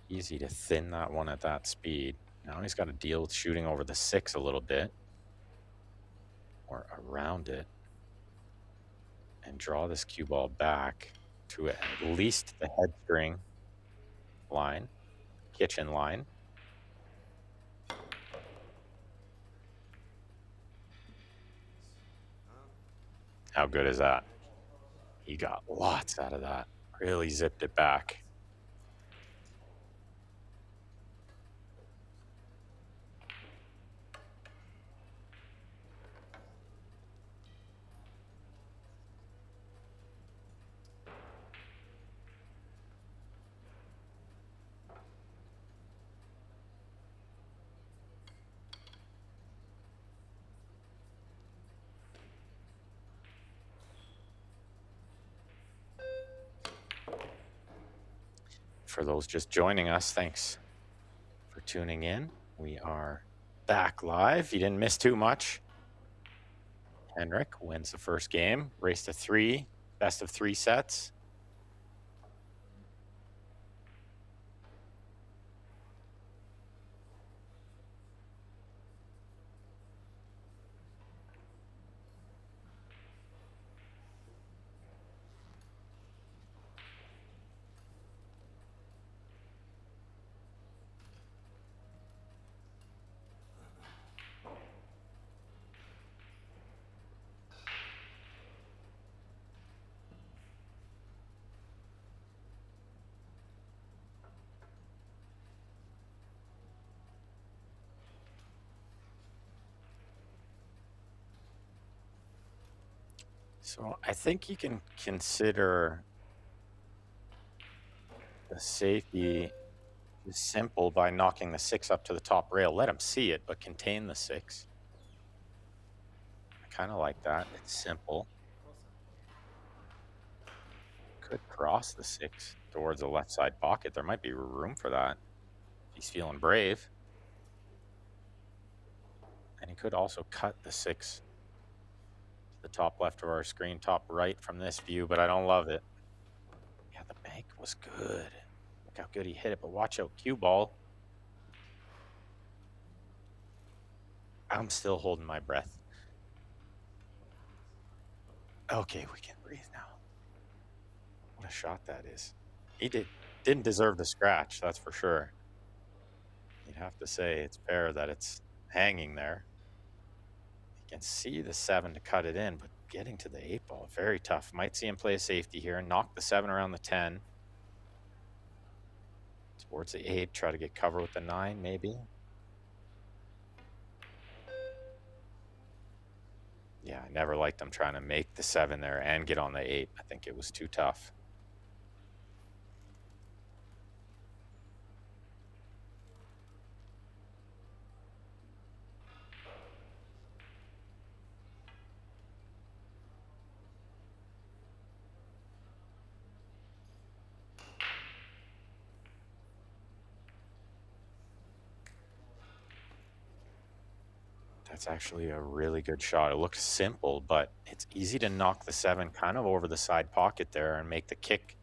Easy to thin that one at that speed. Now he's got to deal with shooting over the 6 a little bit, or around it, and draw this cue ball back to at least the head string line, kitchen line. How good is that? He got lots out of that. Really zipped it back. For those just joining us, thanks for tuning in. We are back live. You didn't miss too much. Henrik wins the first game, race to 3, best of 3 sets. So I think you can consider the safety is simple by knocking the 6 up to the top rail. Let him see it, but contain the 6. I kind of like that. It's simple. Could cross the 6 towards the left side pocket. There might be room for that. He's feeling brave. And he could also cut the 6 to the top left of our screen, top right from this view, but I don't love it. Yeah, the bank was good. Look how good he hit it, but watch out, cue ball. I'm still holding my breath. Okay, we can breathe now. What a shot that is. He didn't deserve the scratch, that's for sure. You'd have to say it's fair that it's hanging there. You can see the 7 to cut it in, but getting to the 8 ball, very tough. Might see him play a safety here and knock the 7 around the 10. Towards the 8, try to get cover with the 9, maybe. Yeah, I never liked him trying to make the 7 there and get on the 8. I think it was too tough. That's actually a really good shot. It looks simple, but it's easy to knock the 7 kind of over the side pocket there and make the kick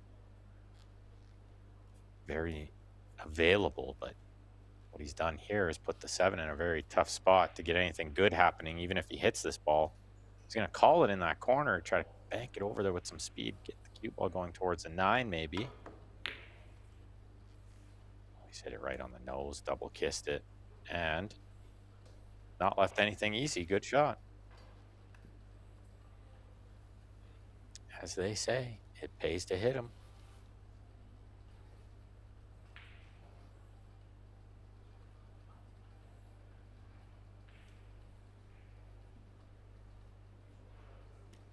very available. But what he's done here is put the 7 in a very tough spot to get anything good happening. Even if he hits this ball, he's going to call it in that corner, try to bank it over there with some speed, get the cue ball going towards the 9 maybe. He's hit it right on the nose, double kissed it, and not left anything easy. Good shot. As they say, it pays to hit him.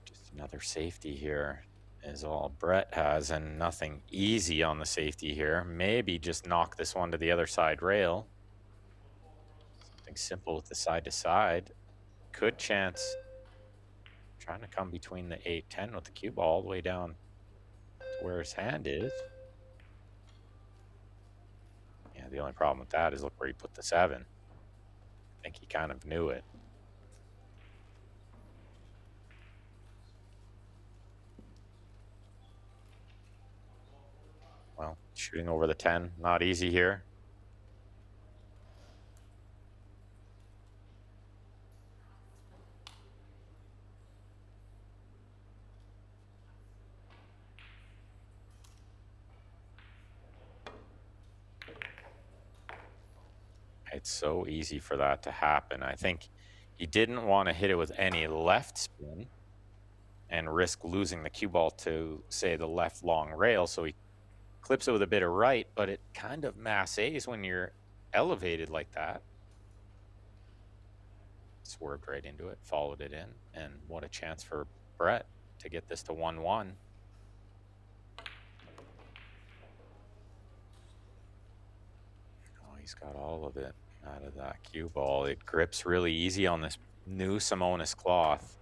Just another safety here is all Brett has, and nothing easy on the safety here. Maybe just knock this one to the other side rail. Something simple with the side to side. Could chance trying to come between the 8-10 with the cue ball all the way down to where his hand is. Yeah, the only problem with that is look where he put the 7. I think he kind of knew it. Well, Shooting over the 10, not easy here. It's so easy for that to happen. I think he didn't want to hit it with any left spin and risk losing the cue ball to, say, the left long rail. So he clips it with a bit of right, but it kind of massays when you're elevated like that. Swerved right into it, followed it in, and what a chance for Brett to get this to 1-1. Oh, he's got all of it out of that cue ball. It grips really easy on this new Simonis cloth.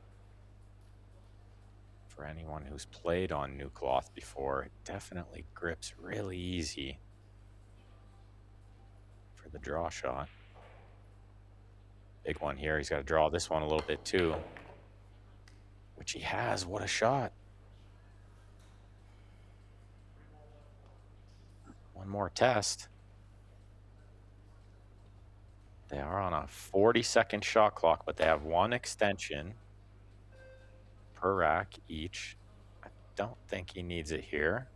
For anyone who's played on new cloth before, it definitely grips really easy for the draw shot. Big one here. He's got to draw this one a little bit too, which he has. What a shot. One more test. They are on a 40-second shot clock, but they have one extension per rack each. I don't think he needs it here.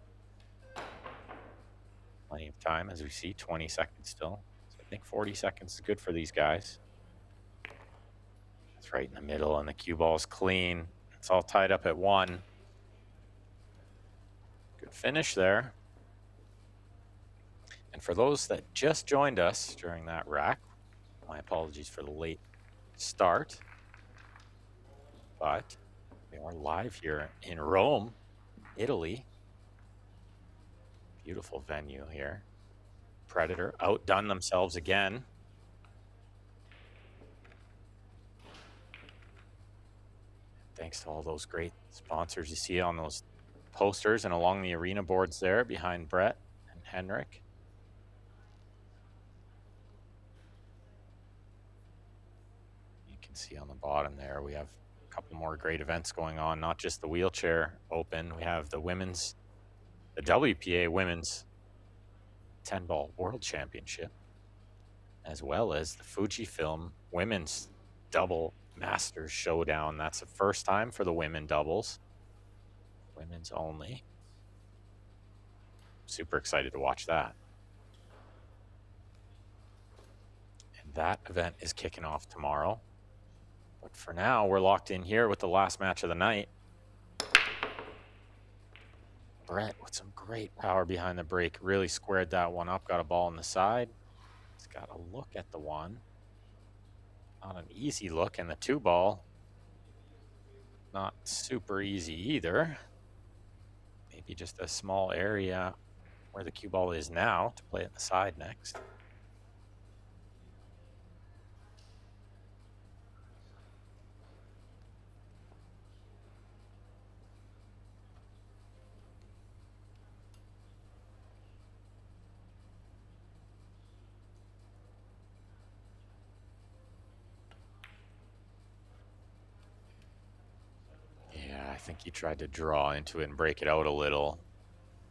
Plenty of time, as we see, 20 seconds still. So I think 40 seconds is good for these guys. It's right in the middle, and the cue ball's clean. It's all tied up at 1. Good finish there. And for those that just joined us during that rack, my apologies for the late start, but we are live here in Rome, Italy. Beautiful venue here. Predator outdone themselves again. Thanks to all those great sponsors you see on those posters and along the arena boards there behind Brett and Henrik. You can see on the bottom there, we have a couple more great events going on, not just the wheelchair open. We have the WPA Women's 10-Ball World Championship, as well as the Fujifilm Women's Double Masters Showdown. That's the first time for the women doubles. Women's only. Super excited to watch that. And that event is kicking off tomorrow. But for now, we're locked in here with the last match of the night. Brett with some great power behind the break. Really squared that one up. Got a ball on the side. He's got a look at the one. Not an easy look. And the 2-ball, not super easy either. Maybe just a small area where the cue ball is now to play it the side next. I think he tried to draw into it and break it out a little.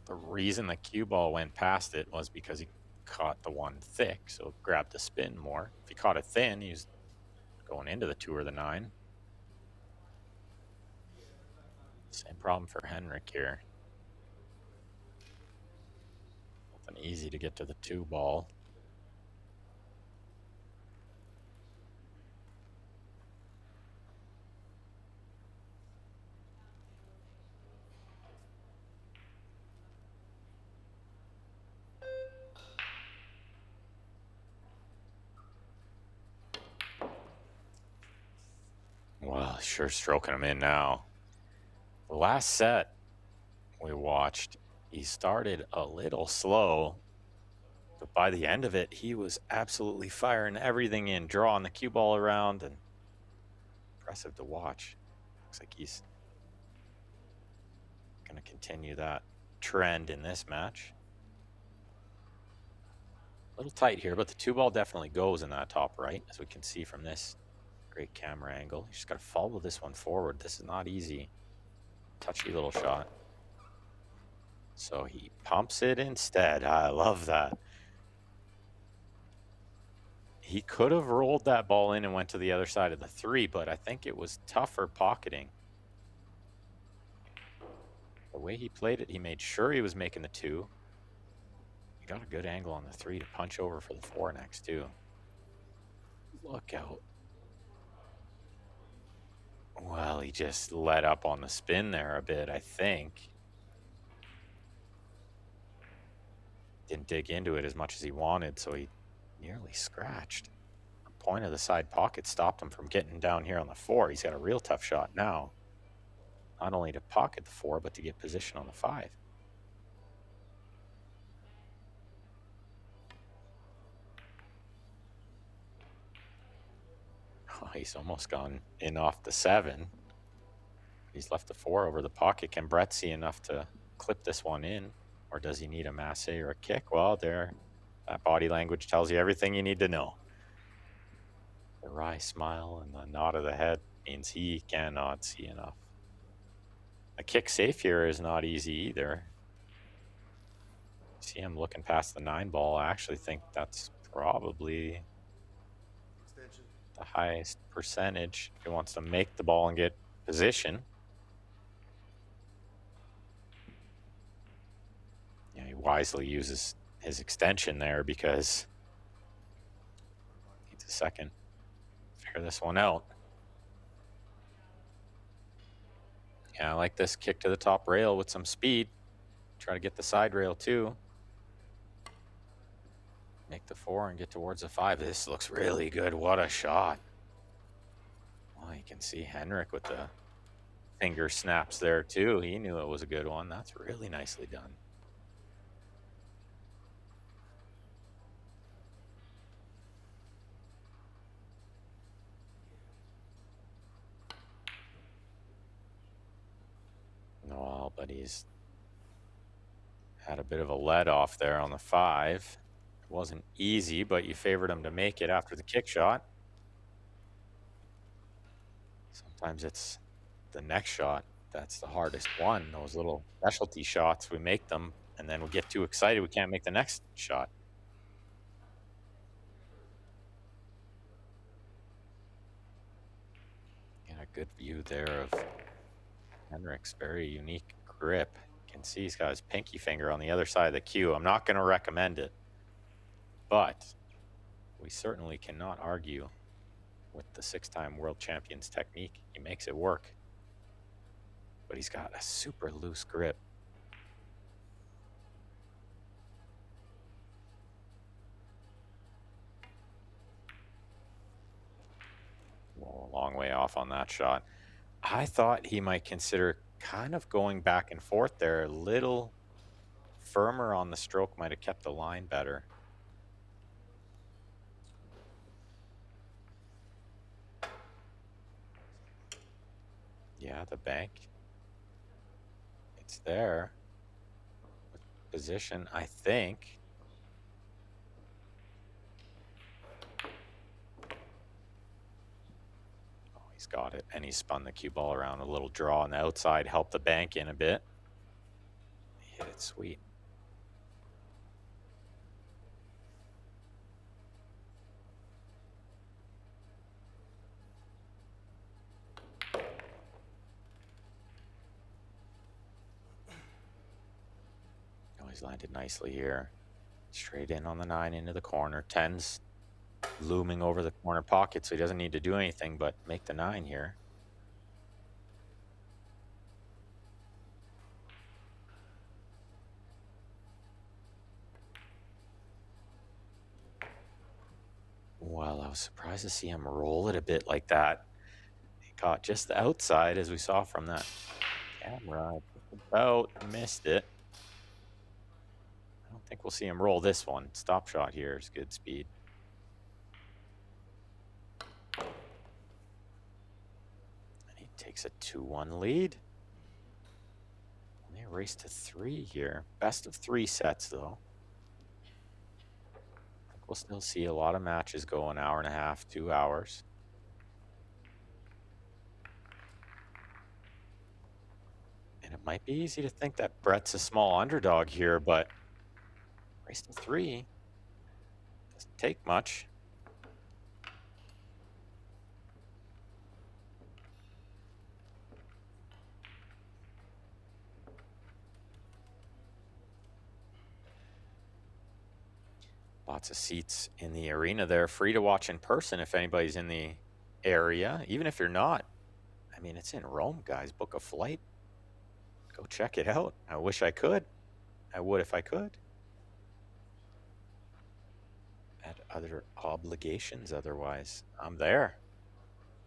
The reason the cue ball went past it was because he caught the one thick, so it grabbed the spin more. If he caught it thin, he was going into the 2 or the 9. Same problem for Henrik here. Nothing easy to get to the 2-ball. Well, sure stroking him in now. The last set we watched, he started a little slow, but by the end of it, he was absolutely firing everything in, drawing the cue ball around, and impressive to watch. Looks like he's going to continue that trend in this match. A little tight here, but the 2-ball definitely goes in that top right, as we can see from this great camera angle. You just got to follow this one forward. This is not easy. Touchy little shot. So he pumps it instead. I love that. He could have rolled that ball in and went to the other side of the 3, but I think it was tougher pocketing. The way he played it, he made sure he was making the 2. He got a good angle on the 3 to punch over for the 4 next, too. Look out. Well, he just let up on the spin there a bit, I think. Didn't dig into it as much as he wanted, so he nearly scratched. The point of the side pocket stopped him from getting down here on the 4. He's got a real tough shot now. Not only to pocket the 4, but to get position on the 5. Oh, he's almost gone in off the 7. He's left the 4 over the pocket. Can Brett see enough to clip this one in? Or does he need a masse or a kick? Well, there, that body language tells you everything you need to know. The wry smile and the nod of the head means he cannot see enough. A kick safe here is not easy either. See him looking past the 9 ball. I actually think that's probably the highest percentage if he wants to make the ball and get position. Yeah, he wisely uses his extension there because he needs a second. Figure this one out. Yeah, I like this kick to the top rail with some speed. Try to get the side rail too. Make the 4 and get towards the 5. This looks really good. What a shot. Well, you can see Henrik with the finger snaps there too. He knew it was a good one. That's really nicely done. No, but he's had a bit of a let off there on the 5. It wasn't easy, but you favored him to make it after the kick shot. Sometimes it's the next shot that's the hardest one. Those little specialty shots, we make them, and then we get too excited we can't make the next shot. Get a good view there of Henrik's very unique grip. You can see he's got his pinky finger on the other side of the cue. I'm not going to recommend it, but we certainly cannot argue with the 6-time world champion's technique. He makes it work, but he's got a super loose grip. Well, a long way off on that shot. I thought he might consider kind of going back and forth there. A little firmer on the stroke might have kept the line better. Yeah, the bank. It's there. Position, I think. Oh, he's got it. And he spun the cue ball around. A little draw on the outside, helped the bank in a bit. He hit it sweet. He's landed nicely here. Straight in on the 9 into the corner. 10's looming over the corner pocket, so he doesn't need to do anything but make the 9 here. Well, I was surprised to see him roll it a bit like that. He caught just the outside, as we saw from that camera. About missed it. I don't think we'll see him roll this one. Stop shot here is good speed. And he takes a 2-1 lead. And they race to 3 here. Best of 3 sets, though. I think we'll still see a lot of matches go an hour and a half, 2 hours. And it might be easy to think that Brett's a small underdog here, but race to 3 doesn't take much. Lots of seats in the arena there, free to watch in person if anybody's in the area. Even if you're not, I mean, it's in Rome, guys. Book a flight. Go check it out. I wish I could. I would if I could. Had other obligations otherwise. I'm there,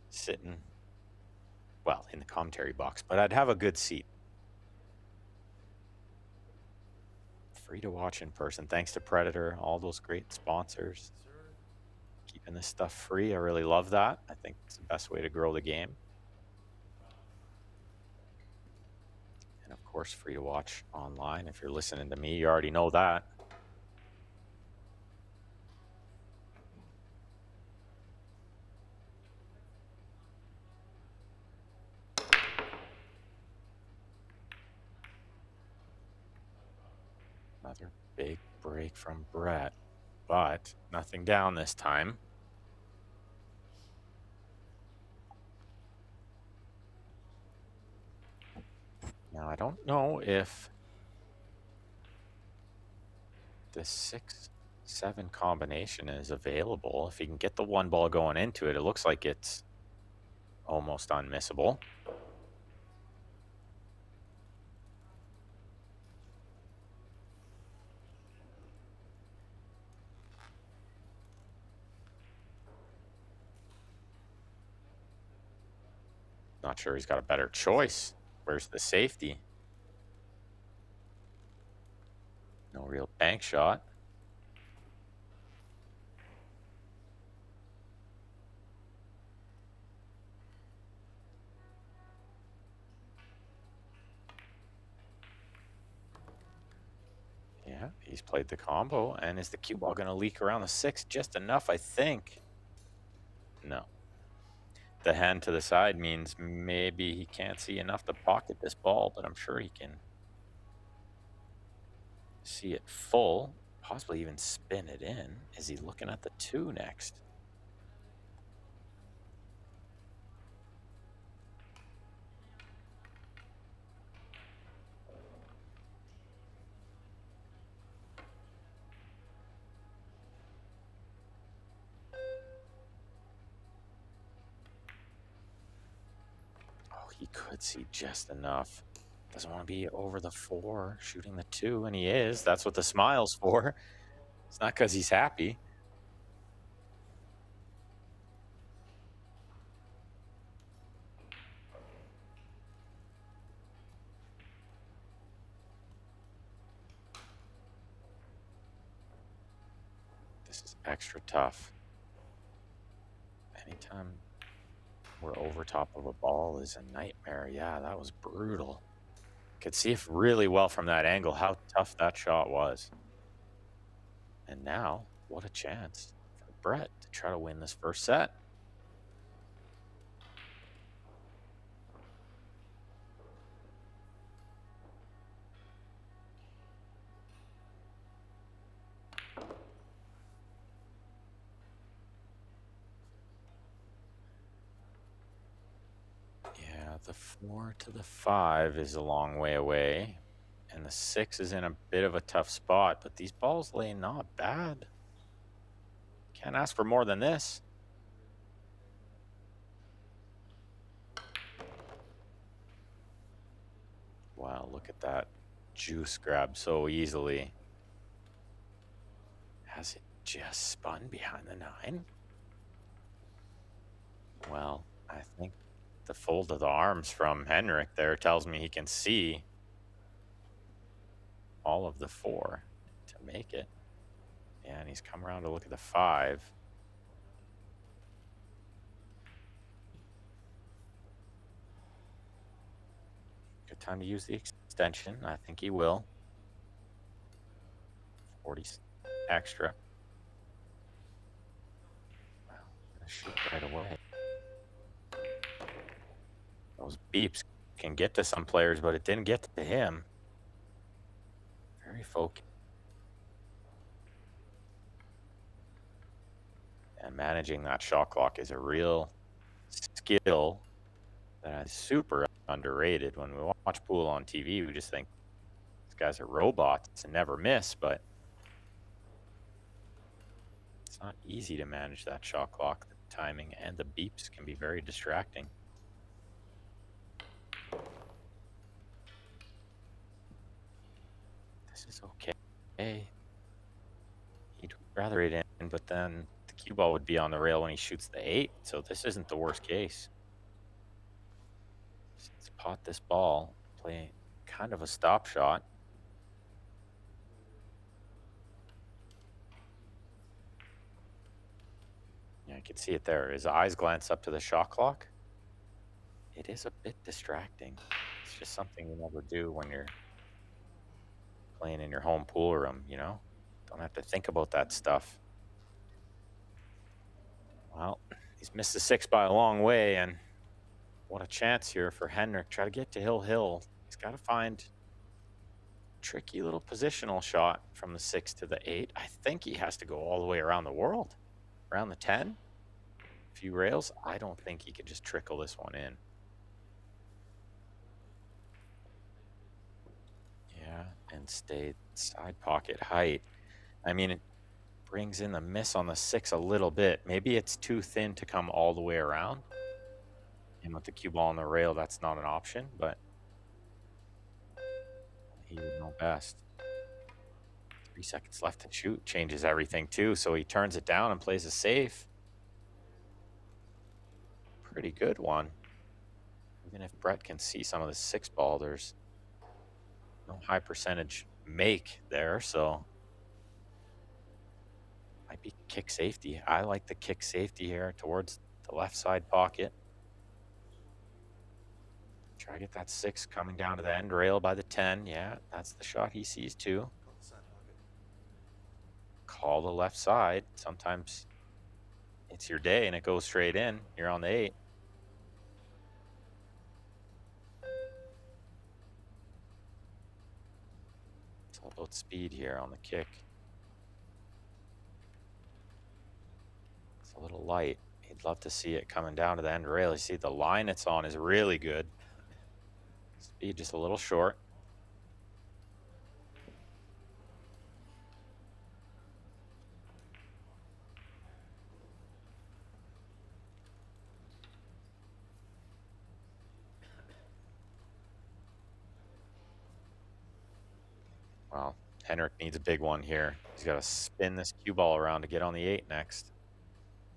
sitting, well, in the commentary box, but I'd have a good seat. Free to watch in person. Thanks to Predator, all those great sponsors. Keeping this stuff free. I really love that. I think it's the best way to grow the game. And of course, free to watch online. If you're listening to me, you already know that. Another big break from Brett, but nothing down this time. Now, I don't know if the 6-7 combination is available. If he can get the one ball going into it, it looks like it's almost unmissable. Not sure he's got a better choice. Where's the safety? No real bank shot. Yeah, he's played the combo. And is the cue ball going to leak around the 6 just enough, I think? No. The hand to the side means maybe he can't see enough to pocket this ball, but I'm sure he can see it full, possibly even spin it in. Is he looking at the 2 next? He could see just enough. Doesn't want to be over the 4, shooting the 2, and he is. That's what the smile's for. It's not because he's happy. This is extra tough. Anytime we're over top of a ball is a nightmare. Yeah, that was brutal. Could see it really well from that angle how tough that shot was. And now, what a chance for Brett to try to win this first set. Yeah, the 4 to the 5 is a long way away. And the 6 is in a bit of a tough spot, but these balls lay not bad. Can't ask for more than this. Wow, look at that juice grab so easily. Has it just spun behind the 9? Well, I think the fold of the arms from Henrik there tells me he can see all of the 4 to make it. Yeah, and he's come around to look at the 5. Good time to use the extension. I think he will. 40 extra. Wow, gonna shoot right away. Those beeps can get to some players, but it didn't get to him. Very focused. And managing that shot clock is a real skill that is super underrated. When we watch pool on TV, we just think these guys are robots and never miss, but it's not easy to manage that shot clock. The timing and the beeps can be very distracting. This is okay. He'd rather it in, but then the cue ball would be on the rail when he shoots the 8, so this isn't the worst case. Let's pot this ball, play kind of a stop shot. Yeah, I can see it there. His eyes glance up to the shot clock. It is a bit distracting. It's just something you never do when you're playing in your home pool room, you know? Don't have to think about that stuff. Well, he's missed the 6 by a long way, and what a chance here for Henrik. Try to get to Hill. He's got to find a tricky little positional shot from the 6 to the 8. I think he has to go all the way around the world, around the 10. A few rails. I don't think he could just trickle this one in. Yeah, and stay side pocket height. I mean, it brings in the miss on the 6 a little bit. Maybe it's too thin to come all the way around. And with the cue ball on the rail, that's not an option, but he would know best. 3 seconds left to shoot. Changes everything too, so he turns it down and plays a safe. Pretty good one. Even if Brett can see some of the 6 ball, there's no high percentage make there, so might be kick safety. I like the kick safety here towards the left side pocket. Try to get that 6 coming down to the end rail by the 10. Yeah, that's the shot he sees too. Call the left side. Sometimes it's your day and it goes straight in. You're on the 8. It's all about speed here on the kick. It's a little light. He'd love to see it coming down to the end rail. You see the line it's on is really good. Speed just a little short. Well, Henrik needs a big one here. He's got to spin this cue ball around to get on the 8 next.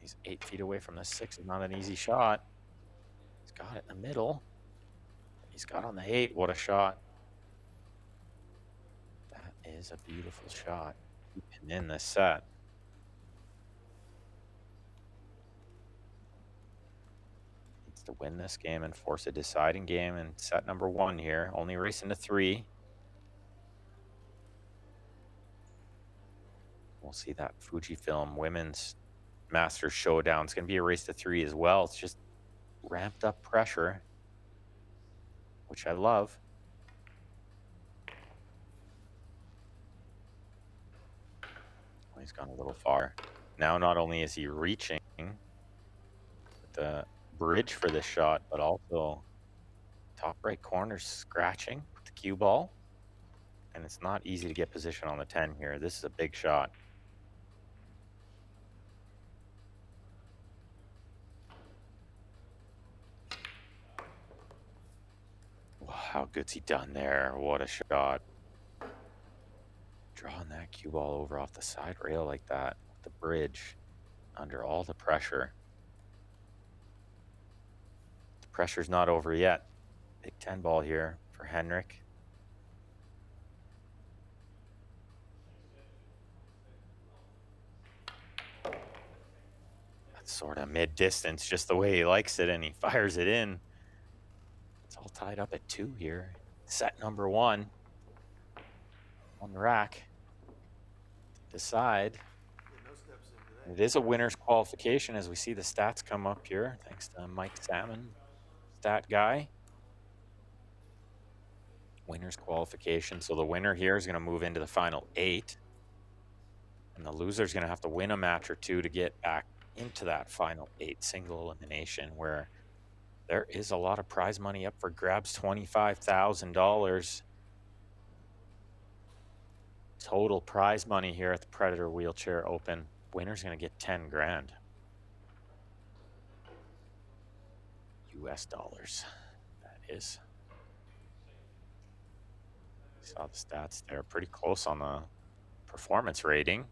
He's 8 feet away from the 6. It's not an easy shot. He's got it in the middle. He's got on the 8. What a shot. That is a beautiful shot. Keeping in this set. Needs to win this game and force a deciding game in set number 1 here. Only racing to 3. We'll see that Fujifilm Women's Masters Showdown. It's going to be a race to 3 as well. It's just ramped up pressure, which I love. Oh, he's gone a little far. Now not only is he reaching the bridge for this shot, but also top right corner scratching with the cue ball. And it's not easy to get position on the 10 here. This is a big shot. How good's he done there? What a shot. Drawing that cue ball over off the side rail like that, the bridge, under all the pressure. The pressure's not over yet. Big 10 ball here for Henrik. That's sort of mid-distance, just the way he likes it, and he fires it in. It's all tied up at 2 here. Set number 1 on the rack. Decide. It is a winner's qualification as we see the stats come up here. Thanks to Mike Salmon, stat guy. Winner's qualification. So the winner here is going to move into the final 8. And the loser is going to have to win a match or 2 to get back into that final 8 single elimination, where there is a lot of prize money up for grabs. $25,000 total prize money here at the Predator Wheelchair Open. Winner's going to get 10 grand. US dollars, that is. Saw the stats there, pretty close on the performance rating,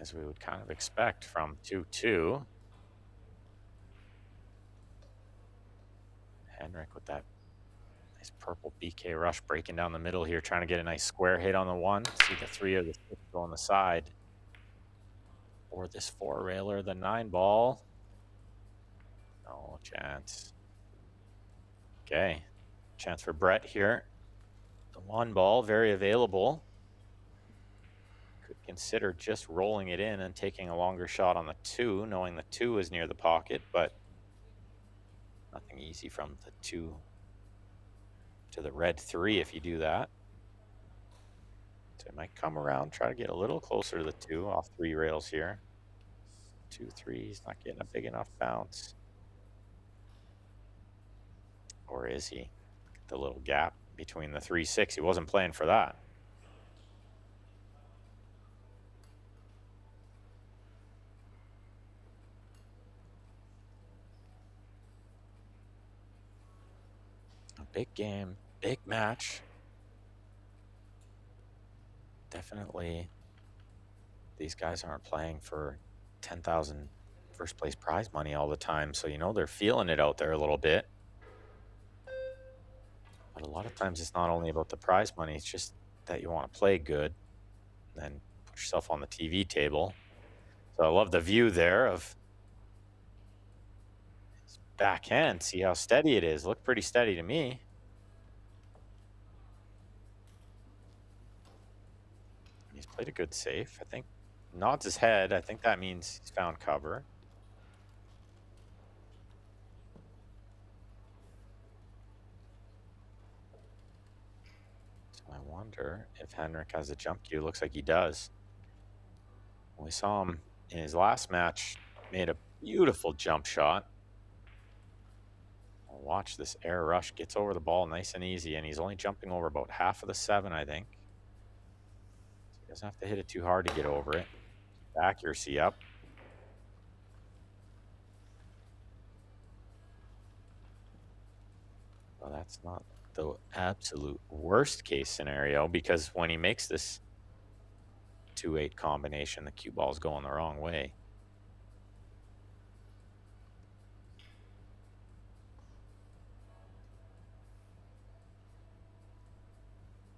as we would kind of expect from 2-2. Henrik with that nice purple BK rush breaking down the middle here, trying to get a nice square hit on the 1. See the 3 or the 6 go on the side. Or this 4-railer, the 9 ball. No chance. Okay, chance for Brett here. The 1 ball, very available. Could consider just rolling it in and taking a longer shot on the 2, knowing the 2 is near the pocket, but nothing easy from the 2 to the red 3 if you do that. So it might come around, try to get a little closer to the 2 off 3 rails here. 2-3, he's not getting a big enough bounce. Or is he? The little gap between the 3-6, he wasn't playing for that. A big game, big match. Definitely, these guys aren't playing for 10,000 first place prize money all the time, so you know they're feeling it out there a little bit. But a lot of times it's not only about the prize money, it's just that you want to play good and then put yourself on the TV table. So I love the view there of his backhand. See how steady it is. Looked pretty steady to me. He's played a good safe. I think nods his head. I think that means he's found cover. So I wonder if Henrik has a jump cue. Looks like he does. We saw him in his last match, made a beautiful jump shot. Watch this air rush, gets over the ball nice and easy, and he's only jumping over about half of the 7, I think. So he doesn't have to hit it too hard to get over it. Keep accuracy up. Well, that's not the absolute worst case scenario, because when he makes this 2-8 combination, the cue ball's going the wrong way.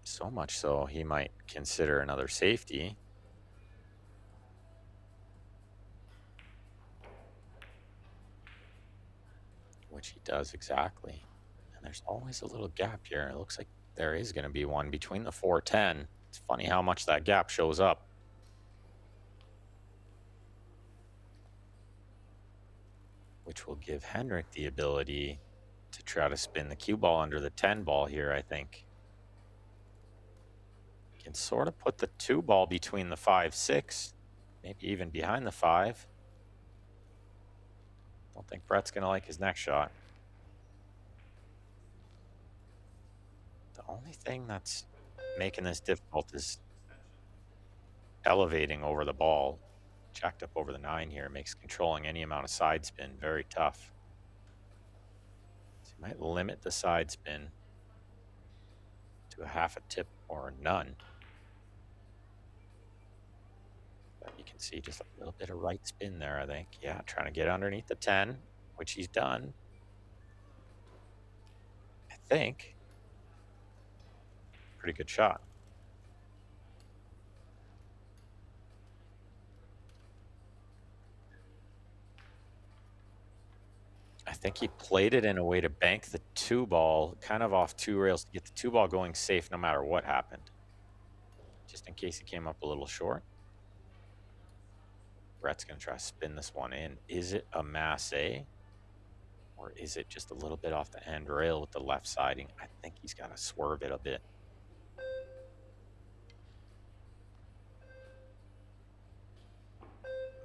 So much so, he might consider another safety. Which he does exactly. And there's always a little gap here. It looks like there is going to be one between the 4-10. It's funny how much that gap shows up. Which will give Henrik the ability to try to spin the cue ball under the 10 ball here, I think. Can sort of put the 2 ball between the 5-6, maybe even behind the 5. Don't think Brett's going to like his next shot. The only thing that's making this difficult is elevating over the ball. Jacked up over the 9 here makes controlling any amount of side spin very tough. So you might limit the side spin to a half a tip or none. But you can see just a little bit of right spin there, I think. Yeah, trying to get underneath the 10, which he's done. I think. Pretty good shot. I think he played it in a way to bank the 2 ball kind of off 2 rails to get the 2 ball going safe no matter what happened. Just in case he came up a little short. Brett's going to try to spin this one in. Is it a masse? Or is it just a little bit off the end rail with the left siding? I think he's got to swerve it a bit.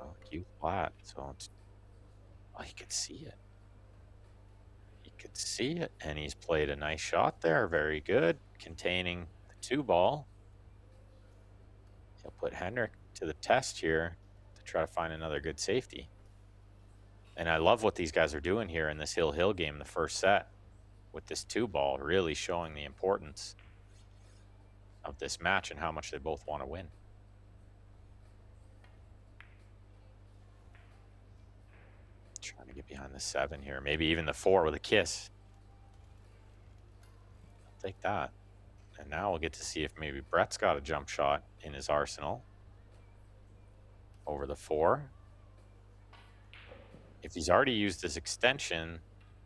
Oh, cue flat, so it's... Oh, he could see it. He could see it, and he's played a nice shot there. Very good, containing the 2-ball. He'll put Henrik to the test here to try to find another good safety. And I love what these guys are doing here in this hill-hill game, the first set, with this 2-ball, really showing the importance of this match and how much they both want to win. Trying to get behind the 7 here, maybe even the 4 with a kiss. I'll take that. And now we'll get to see if maybe Brett's got a jump shot in his arsenal over the 4. If he's already used his extension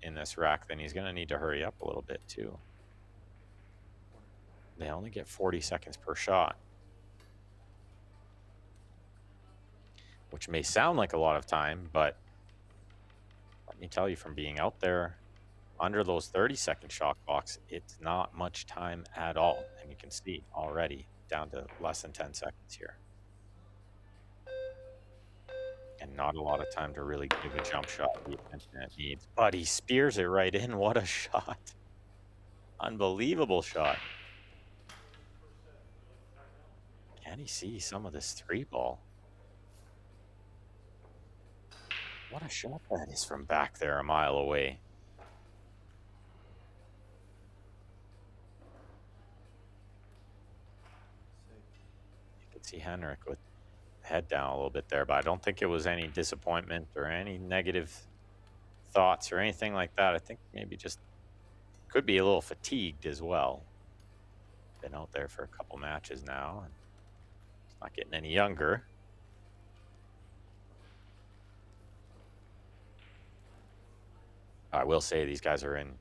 in this rack, then he's going to need to hurry up a little bit too. They only get 40 seconds per shot, which may sound like a lot of time, but let me tell you, from being out there under those 30-second shot clocks, it's not much time at all. And you can see already down to less than 10 seconds here. And not a lot of time to really give a jump shot the attention it needs. But he spears it right in. What a shot. Unbelievable shot. Can he see some of this 3-ball? What a shot that is from back there a mile away. You can see Henrik with head down a little bit there, but I don't think it was any disappointment or any negative thoughts or anything like that. I think maybe just could be a little fatigued as well. Been out there for a couple matches now, and he's not getting any younger. I will say these guys are in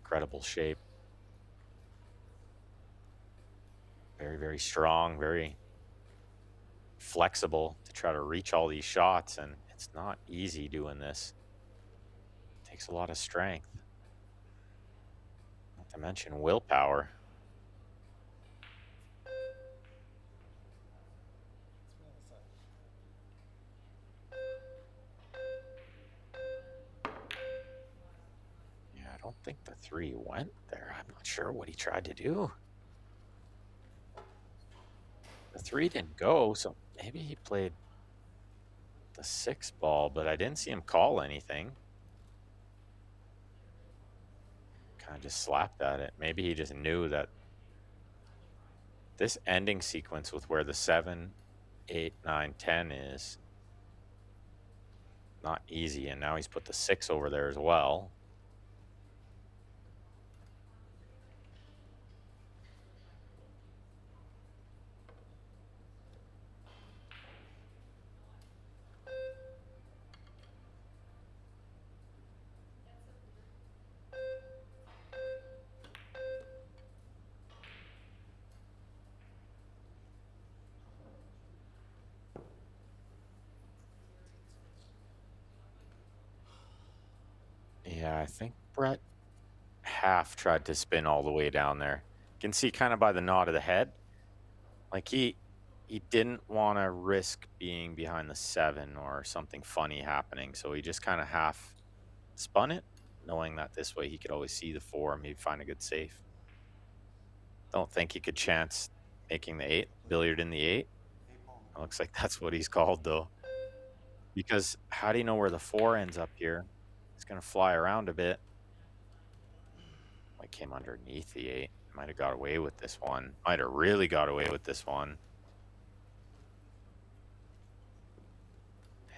incredible shape. Very, very strong, very flexible to try to reach all these shots, and it's not easy doing this. It takes a lot of strength, not to mention willpower. Yeah, I don't think the 3 went there. I'm not sure what he tried to do. The 3 didn't go, so maybe he played the 6-ball, but I didn't see him call anything. Kind of just slapped at it. Maybe he just knew that this ending sequence with where the 7, 8, 9, 10 is not easy, and now he's put the 6 over there as well. Yeah, I think Brett half tried to spin all the way down there. You can see kind of by the nod of the head, like he didn't want to risk being behind the 7 or something funny happening, so he just kind of half spun it, knowing that this way he could always see the 4 and maybe find a good safe. Don't think he could chance making the 8, billiard in the 8. It looks like that's what he's called though, because how do you know where the 4 ends up here? It's going to fly around a bit. Like came underneath the 8. Might have got away with this one. Might have really got away with this one.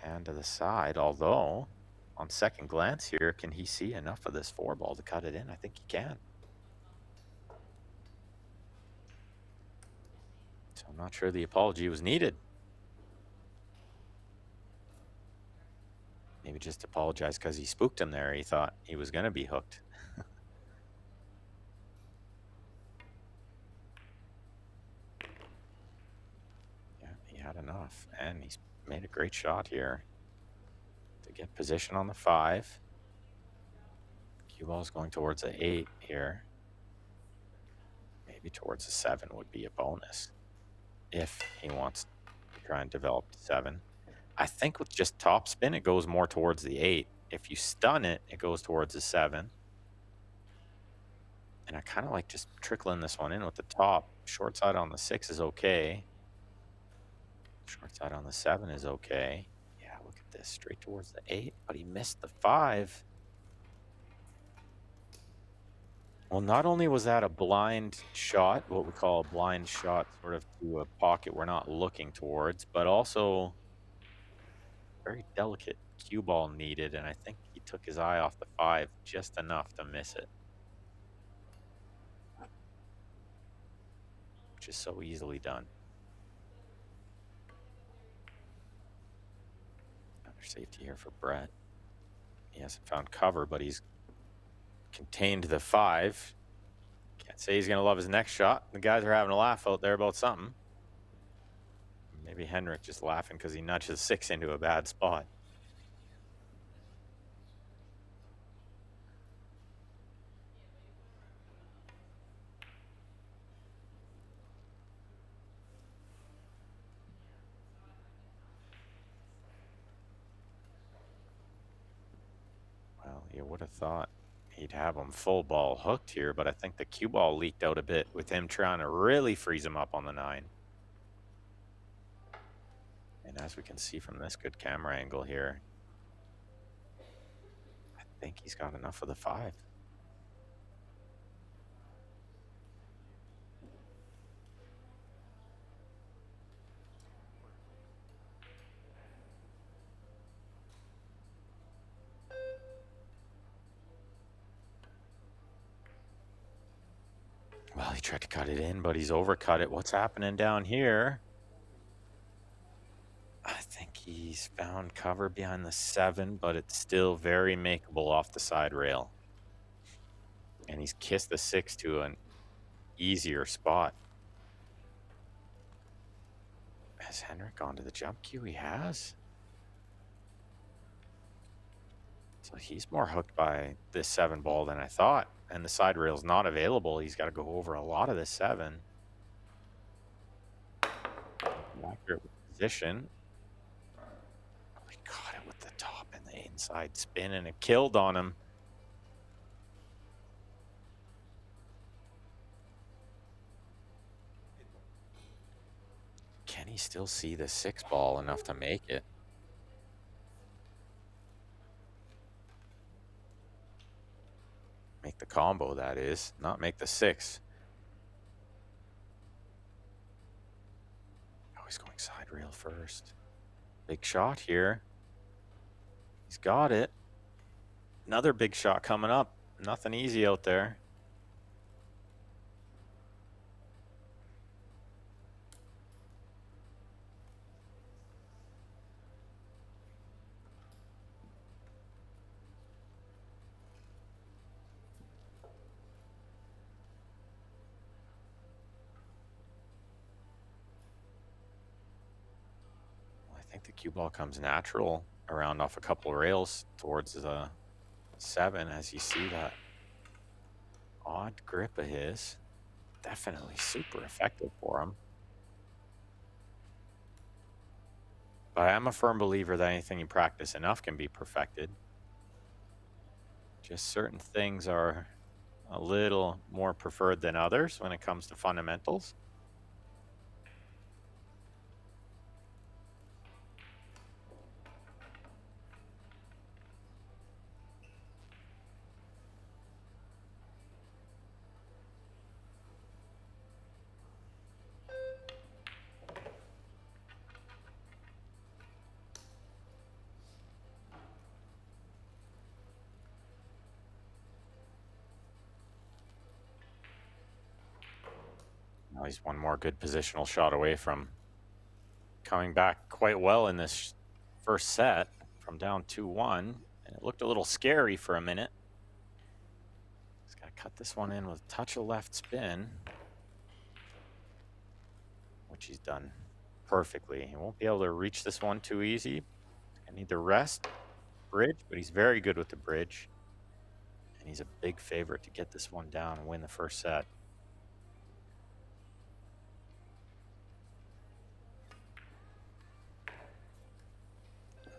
Hand to the side, although on second glance here, can he see enough of this 4-ball to cut it in? I think he can. So I'm not sure the apology was needed. Maybe just apologize because he spooked him there. He thought he was going to be hooked. Yeah, he had enough, and he's made a great shot here. to get position on the 5. Cue ball's going towards the 8 here. Maybe towards the 7 would be a bonus if he wants to try and develop the 7. I think with just top spin, it goes more towards the 8. If you stun it, it goes towards the 7. And I kind of like just trickling this one in with the top. Short side on the 6 is okay. Short side on the 7 is okay. Yeah, look at this. Straight towards the 8, but he missed the 5. Well, not only was that a blind shot, what we call a blind shot, sort of to a pocket we're not looking towards, but also very delicate cue ball needed, and I think he took his eye off the 5 just enough to miss it. Which is so easily done. Another safety here for Brett. He hasn't found cover, but he's contained the 5. Can't say he's going to love his next shot. The guys are having a laugh out there about something. Maybe Henrik just laughing because he nudged the 6 into a bad spot. Well, you would have thought he'd have him full ball hooked here, but I think the cue ball leaked out a bit with him trying to really freeze him up on the 9. And as we can see from this good camera angle here, I think he's got enough of the 5. Well, he tried to cut it in, but he's overcut it. What's happening down here? I think he's found cover behind the 7, but it's still very makeable off the side rail. And he's kissed the 6 to an easier spot. Has Henrik gone to the jump cue? He has. So he's more hooked by this 7 ball than I thought. And the side rail's not available. He's got to go over a lot of this 7. Accurate position. He caught it with the top and the inside spin, and it killed on him. Can he still see the 6 ball enough to make it? Make the combo, that is. Not make the 6. Oh, he's going side rail first. Big shot here. He's got it. Another big shot coming up. Nothing easy out there. I think the cue ball comes natural around off a couple of rails towards the 7 as you see that odd grip of his. Definitely super effective for him. But I'm a firm believer that anything you practice enough can be perfected. Just certain things are a little more preferred than others when it comes to fundamentals. Now he's one more good positional shot away from coming back quite well in this first set from down 2-1, and it looked a little scary for a minute. He's got to cut this one in with a touch of left spin, which he's done perfectly. He won't be able to reach this one too easy. I need the rest. bridge, but he's very good with the bridge. And he's a big favorite to get this one down and win the first set.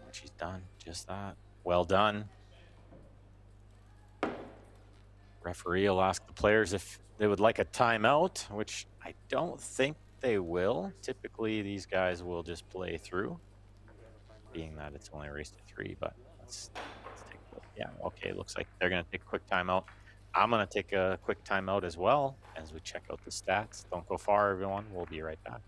What she's done, just that. Well done. Referee will ask the players if they would like a timeout, which I don't think they will. Typically, these guys will just play through, being that it's only a race to 3, but let's take a look. Yeah, okay, looks like they're going to take a quick timeout. I'm going to take a quick timeout as well as we check out the stats. Don't go far, everyone. We'll be right back.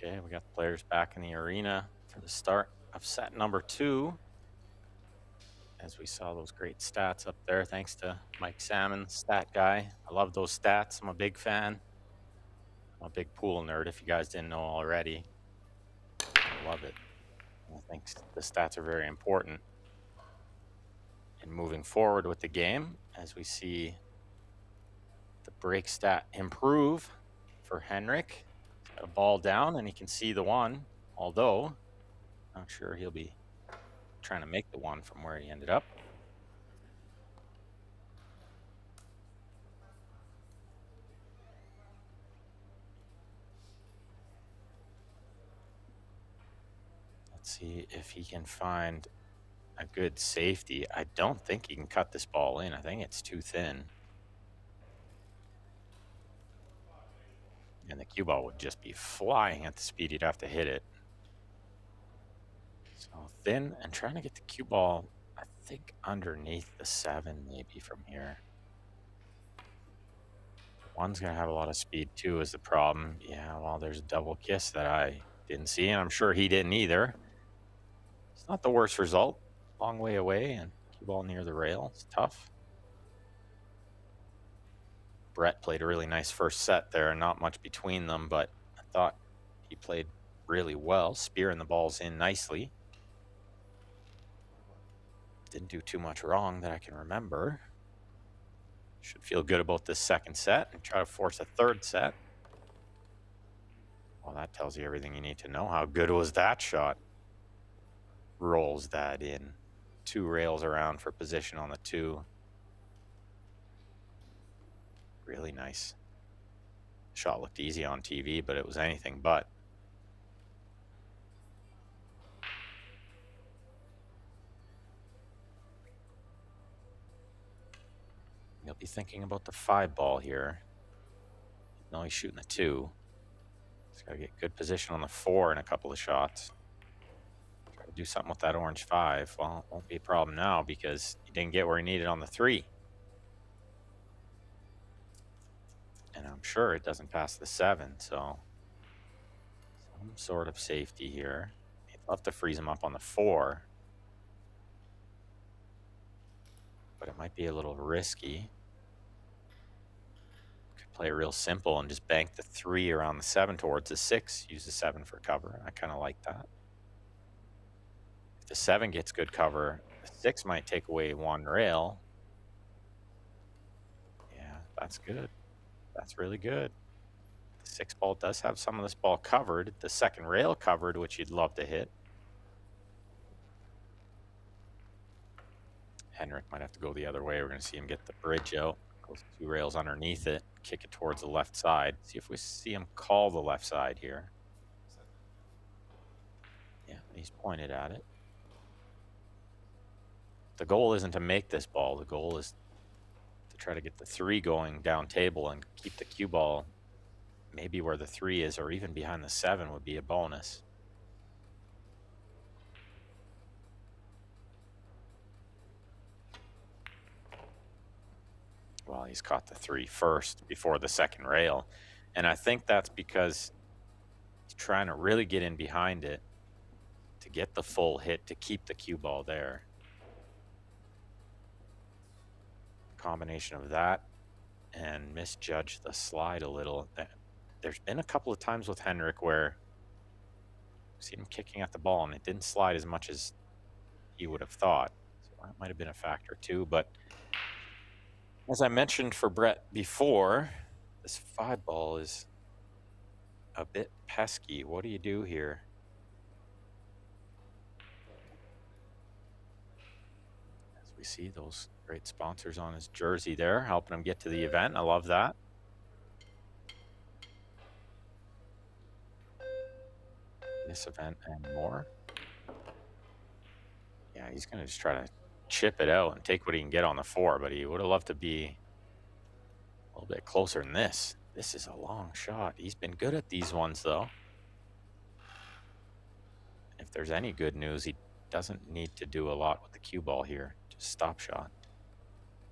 Okay, we got the players back in the arena for the start of set number 2. As we saw those great stats up there, thanks to Mike Salmon, stat guy. I love those stats. I'm a big fan. I'm a big pool nerd, if you guys didn't know already. I love it. I think the stats are very important in moving forward with the game, as we see the break stat improve for Henrik. He's got a ball down, and he can see the 1, although not sure he'll be trying to make the 1 from where he ended up. Let's see if he can find a good safety. I don't think he can cut this ball in. I think it's too thin. And the cue ball would just be flying at the speed he'd have to hit it. So thin, and trying to get the cue ball, I think, underneath the 7 maybe from here. 1's going to have a lot of speed too is the problem. Yeah, well, there's a double kiss that I didn't see, and I'm sure he didn't either. It's not the worst result. Long way away, and cue ball near the rail. It's tough. Brett played a really nice first set there, not much between them, but I thought he played really well, spearing the balls in nicely. Didn't do too much wrong that I can remember. Should feel good about this second set and try to force a third set. Well, that tells you everything you need to know. How good was that shot? Rolls that in. 2 rails around for position on the 2. Really nice. Shot looked easy on TV, but it was anything but. You'll be thinking about the 5 ball here. No, he's shooting the 2. He's got to get good position on the 4 in a couple of shots. Try to do something with that orange 5. Well, it won't be a problem now because he didn't get where he needed on the 3. And I'm sure it doesn't pass the 7, so some sort of safety here. He'd love to freeze him up on the 4, but it might be a little risky. Could play real simple and just bank the 3 around the 7 towards the 6. Use the 7 for cover. I kind of like that. If the 7 gets good cover, the 6 might take away 1 rail. Yeah, that's good. That's really good. The 6 ball does have some of this ball covered. The second rail covered, which you'd love to hit. Henrik might have to go the other way. We're going to see him get the bridge out. Goes 2 rails underneath it. Kick it towards the left side. See if we see him call the left side here. Yeah, he's pointed at it. The goal isn't to make this ball. The goal is to try to get the 3 going down table and keep the cue ball maybe where the 3 is, or even behind the 7 would be a bonus. Well, he's caught the 3 first before the second rail. And I think that's because he's trying to really get in behind it to get the full hit to keep the cue ball there. Combination of that and misjudge the slide a little. There's been a couple of times with Henrik where I've seen him kicking at the ball and it didn't slide as much as he would have thought. So that might have been a factor too. But as I mentioned for Brett before, this 5 ball is a bit pesky. What do you do here? As we see those great sponsors on his jersey there, helping him get to the event. I love that. This event and more. Yeah, he's going to just try to chip it out and take what he can get on the 4, but he would have loved to be a little bit closer than this. This is a long shot. He's been good at these ones, though. If there's any good news, he doesn't need to do a lot with the cue ball here. Just stop shot.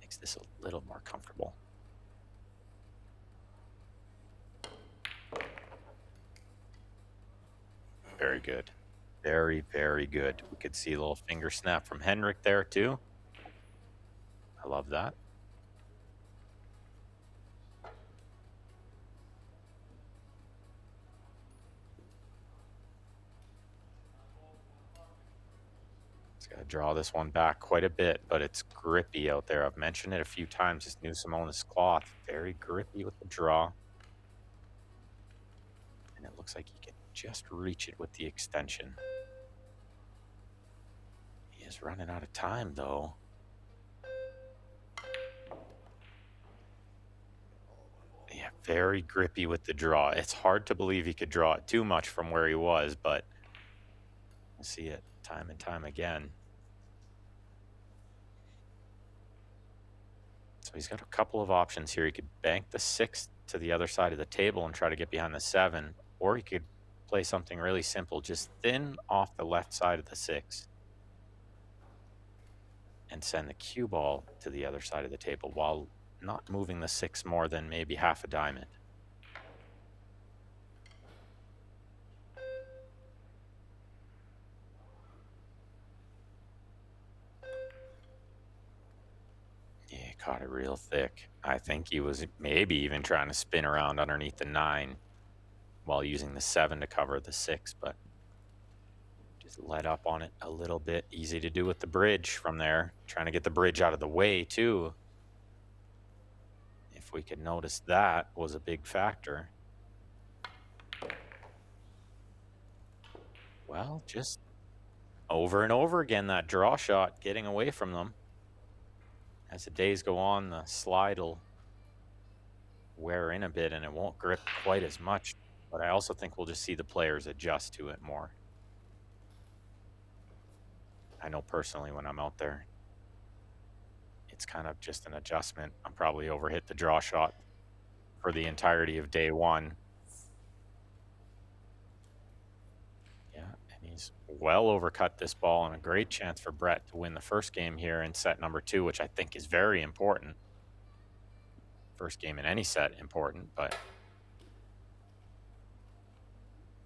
Makes this a little more comfortable. very good. Very, very good. We could see a little finger snap from Henrik there too. I love that. It's got to draw this one back quite a bit, but it's grippy out there. I've mentioned it a few times. This new Simonis cloth, very grippy with the draw. And it looks like he can just reach it with the extension. He is running out of time though. Yeah, very grippy with the draw. It's hard to believe he could draw it too much from where he was, but I see it time and time again. So he's got a couple of options here. He could bank the 6 to the other side of the table and try to get behind the 7, or he could play something really simple, just thin off the left side of the 6 and send the cue ball to the other side of the table while not moving the 6 more than maybe half a diamond. Yeah, he caught it real thick. I think he was maybe even trying to spin around underneath the 9 while using the 7 to cover the 6, but just let up on it a little bit. Easy to do with the bridge from there. Trying to get the bridge out of the way too. If we could notice, that was a big factor. Well, just over and over again, that draw shot, getting away from them. As the days go on, the slide will wear in a bit and it won't grip quite as much. But I also think we'll just see the players adjust to it more. I know personally when I'm out there, it's kind of just an adjustment. I'm probably overhit the draw shot for the entirety of day 1. Yeah, and he's well overcut this ball, and a great chance for Brett to win the first game here in set number 2, which I think is very important. First game in any set, important, but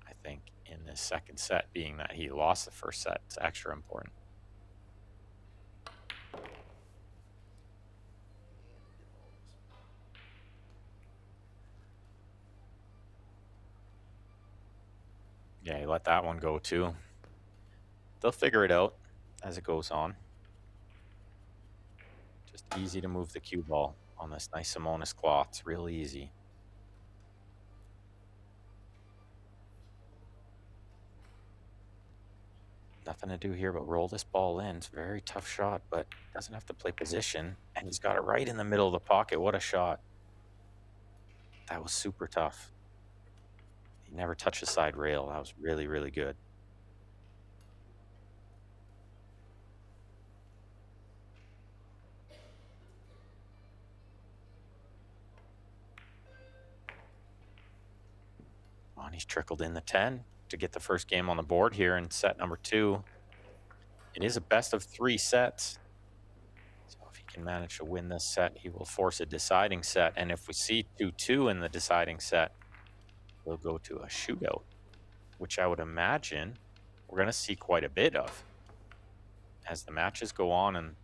I think in this second set, being that he lost the first set, it's extra important. Yeah, he let that one go too. They'll figure it out as it goes on. Just easy to move the cue ball on this nice Simonis cloth. It's real easy. Nothing to do here but roll this ball in. It's a very tough shot, but doesn't have to play position. And he's got it right in the middle of the pocket. What a shot. That was super tough. He never touched the side rail. That was really, really good. He's trickled in the 10 to get the first game on the board here in set number 2. It is a best of 3 sets. So if he can manage to win this set, he will force a deciding set. And if we see 2-2 in the deciding set, we'll go to a shootout, which I would imagine we're going to see quite a bit of. As the matches go on and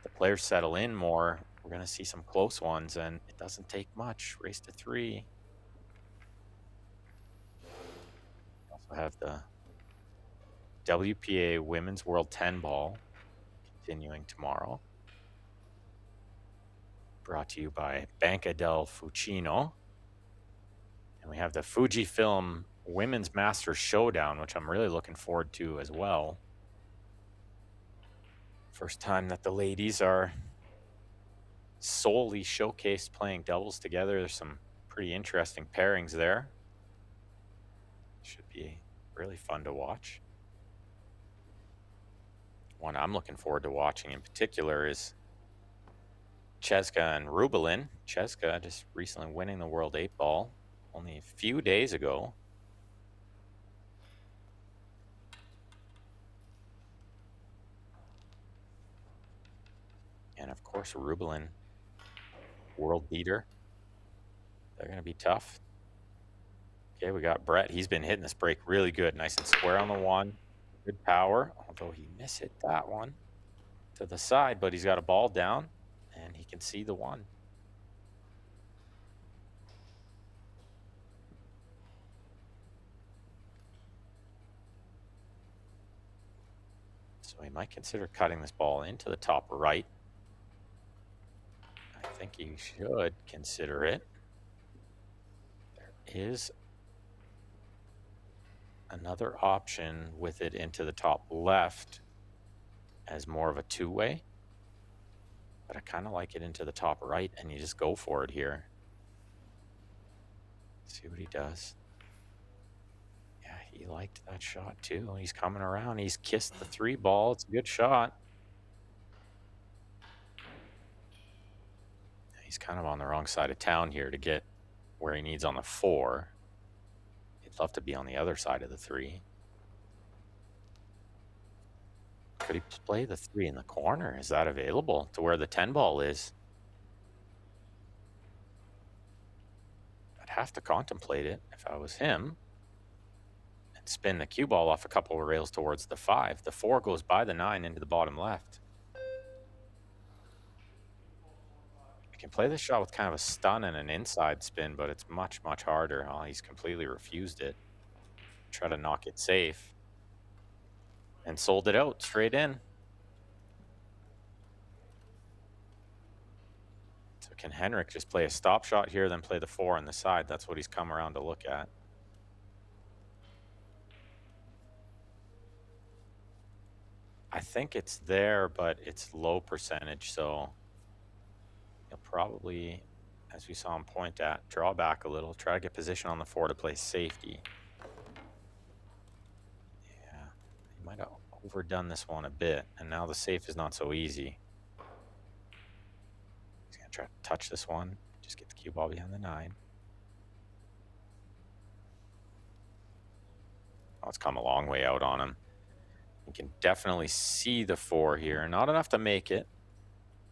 the players settle in more, we're going to see some close ones, and it doesn't take much. Race to 3. We also have the WPA Women's World 10 Ball continuing tomorrow. Brought to you by Banca del Fucino. And we have the Fujifilm Women's Masters Showdown, which I'm really looking forward to as well. First time that the ladies are solely showcased playing doubles together. There's some pretty interesting pairings there. Should be really fun to watch. One I'm looking forward to watching in particular is Cheska and Rubelin. Cheska just recently winning the World 8 Ball only a few days ago. And of course, Rubelin, world beater. They're going to be tough. Okay, we got Brett. He's been hitting this break really good. Nice and square on the one. Good power, although he mishit that one to the side, but he's got a ball down, and he can see the one. So he might consider cutting this ball into the top right. I think he should consider it. There is another option with it into the top left as more of a two-way, but I kind of like it into the top right, and you just go for it here. See what he does. Yeah, he liked that shot too. He's coming around. He's kissed the 3 ball. It's a good shot. He's kind of on the wrong side of town here to get where he needs on the 4. He'd love to be on the other side of the 3. Could he play the 3 in the corner? Is that available to where the 10 ball is? I'd have to contemplate it if I was him and spin the cue ball off a couple of rails towards the 5. The 4 goes by the 9 into the bottom left. I can play this shot with kind of a stun and an inside spin, but it's much, much harder. Oh, he's completely refused it. Try to knock it safe. And sold it out straight in. So can Henrik just play a stop shot here, then play the 4 on the side? That's what he's come around to look at. I think it's there, but it's low percentage, so he'll probably, as we saw him point at, draw back a little, try to get position on the 4 to play safety. Yeah, he might have overdone this one a bit, and now the safe is not so easy. He's going to try to touch this one, just get the cue ball behind the 9. Oh, it's come a long way out on him. You can definitely see the 4 here. Not enough to make it,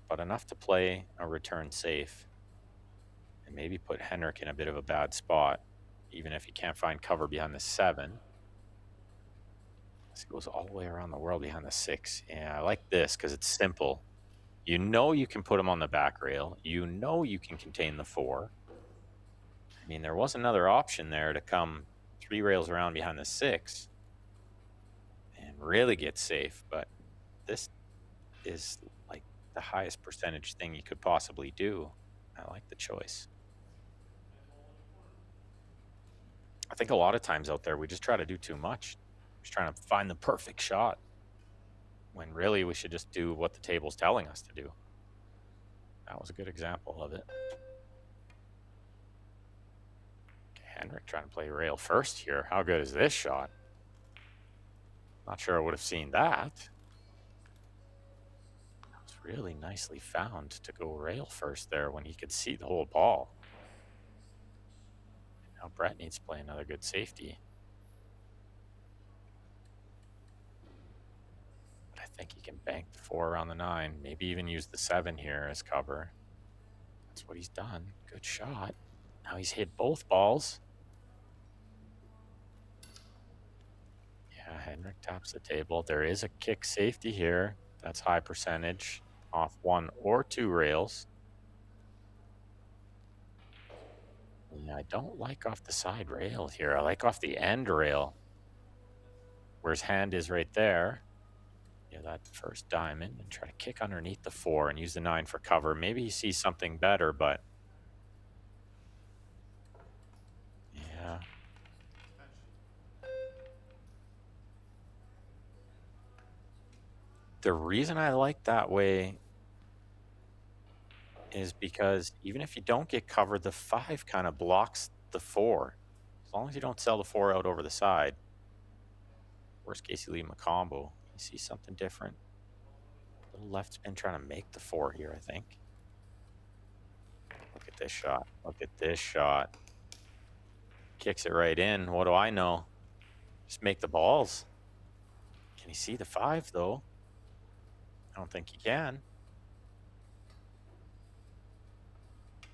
but enough to play a return safe. And maybe put Henrik in a bit of a bad spot, even if he can't find cover behind the 7. This goes all the way around the world behind the 6. Yeah, I like this because it's simple. You know you can put him on the back rail. You know you can contain the 4. I mean, there was another option there to come 3 rails around behind the 6 and really get safe, but this is like the highest percentage thing you could possibly do. I like the choice. I think a lot of times out there, we just try to do too much. Just trying to find the perfect shot, when really we should just do what the table's telling us to do. That was a good example of it. Okay, Henrik trying to play rail first here. How good is this shot? Not sure I would have seen that. That was really nicely found to go rail first there when he could see the whole ball. Now Brett needs to play another good safety. But I think he can bank the 4 around the 9. Maybe even use the 7 here as cover. That's what he's done. Good shot. Now he's hit both balls. Yeah, Henrik tops the table. There is a kick safety here. That's high percentage. Off 1 or 2 rails. Yeah, I don't like off the side rail here. I like off the end rail, where his hand is right there. Yeah, that first diamond, and try to kick underneath the 4 and use the 9 for cover. Maybe he sees something better, but yeah. The reason I like that way is because even if you don't get covered, the 5 kind of blocks the 4. As long as you don't sell the 4 out over the side. Worst case, you leave him a combo. You see something different? Little left spin trying to make the 4 here, I think. Look at this shot. Look at this shot. Kicks it right in. What do I know? Just make the balls. Can he see the 5, though? I don't think he can.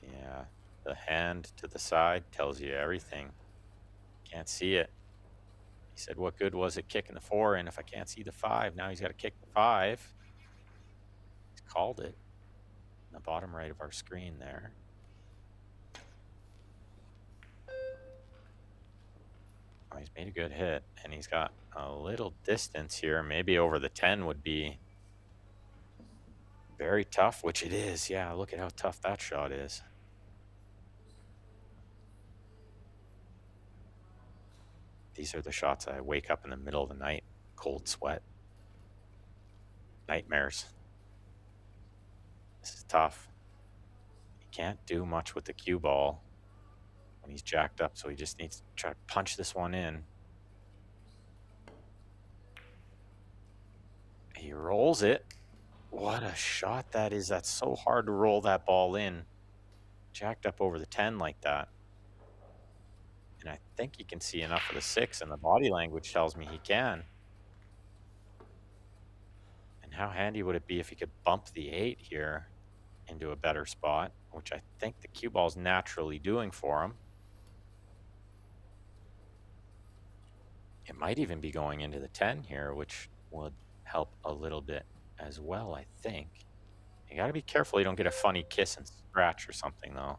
Yeah, the hand to the side tells you everything. Can't see it. He said, what good was it kicking the 4 in if I can't see the 5? Now he's got to kick the 5. He's called it in the bottom right of our screen there. Oh, he's made a good hit, and he's got a little distance here. Maybe over the 10 would be very tough, which it is. Yeah, look at how tough that shot is. These are the shots I wake up in the middle of the night, cold sweat, nightmares. This is tough. He can't do much with the cue ball when he's jacked up, so he just needs to try to punch this one in. He rolls it. What a shot that is. That's so hard to roll that ball in. Jacked up over the 10 like that. And I think he can see enough of the 6, and the body language tells me he can. And how handy would it be if he could bump the 8 here into a better spot, which I think the cue ball is naturally doing for him. It might even be going into the 10 here, which would help a little bit as well, I think. You got to be careful you don't get a funny kiss and scratch or something, though.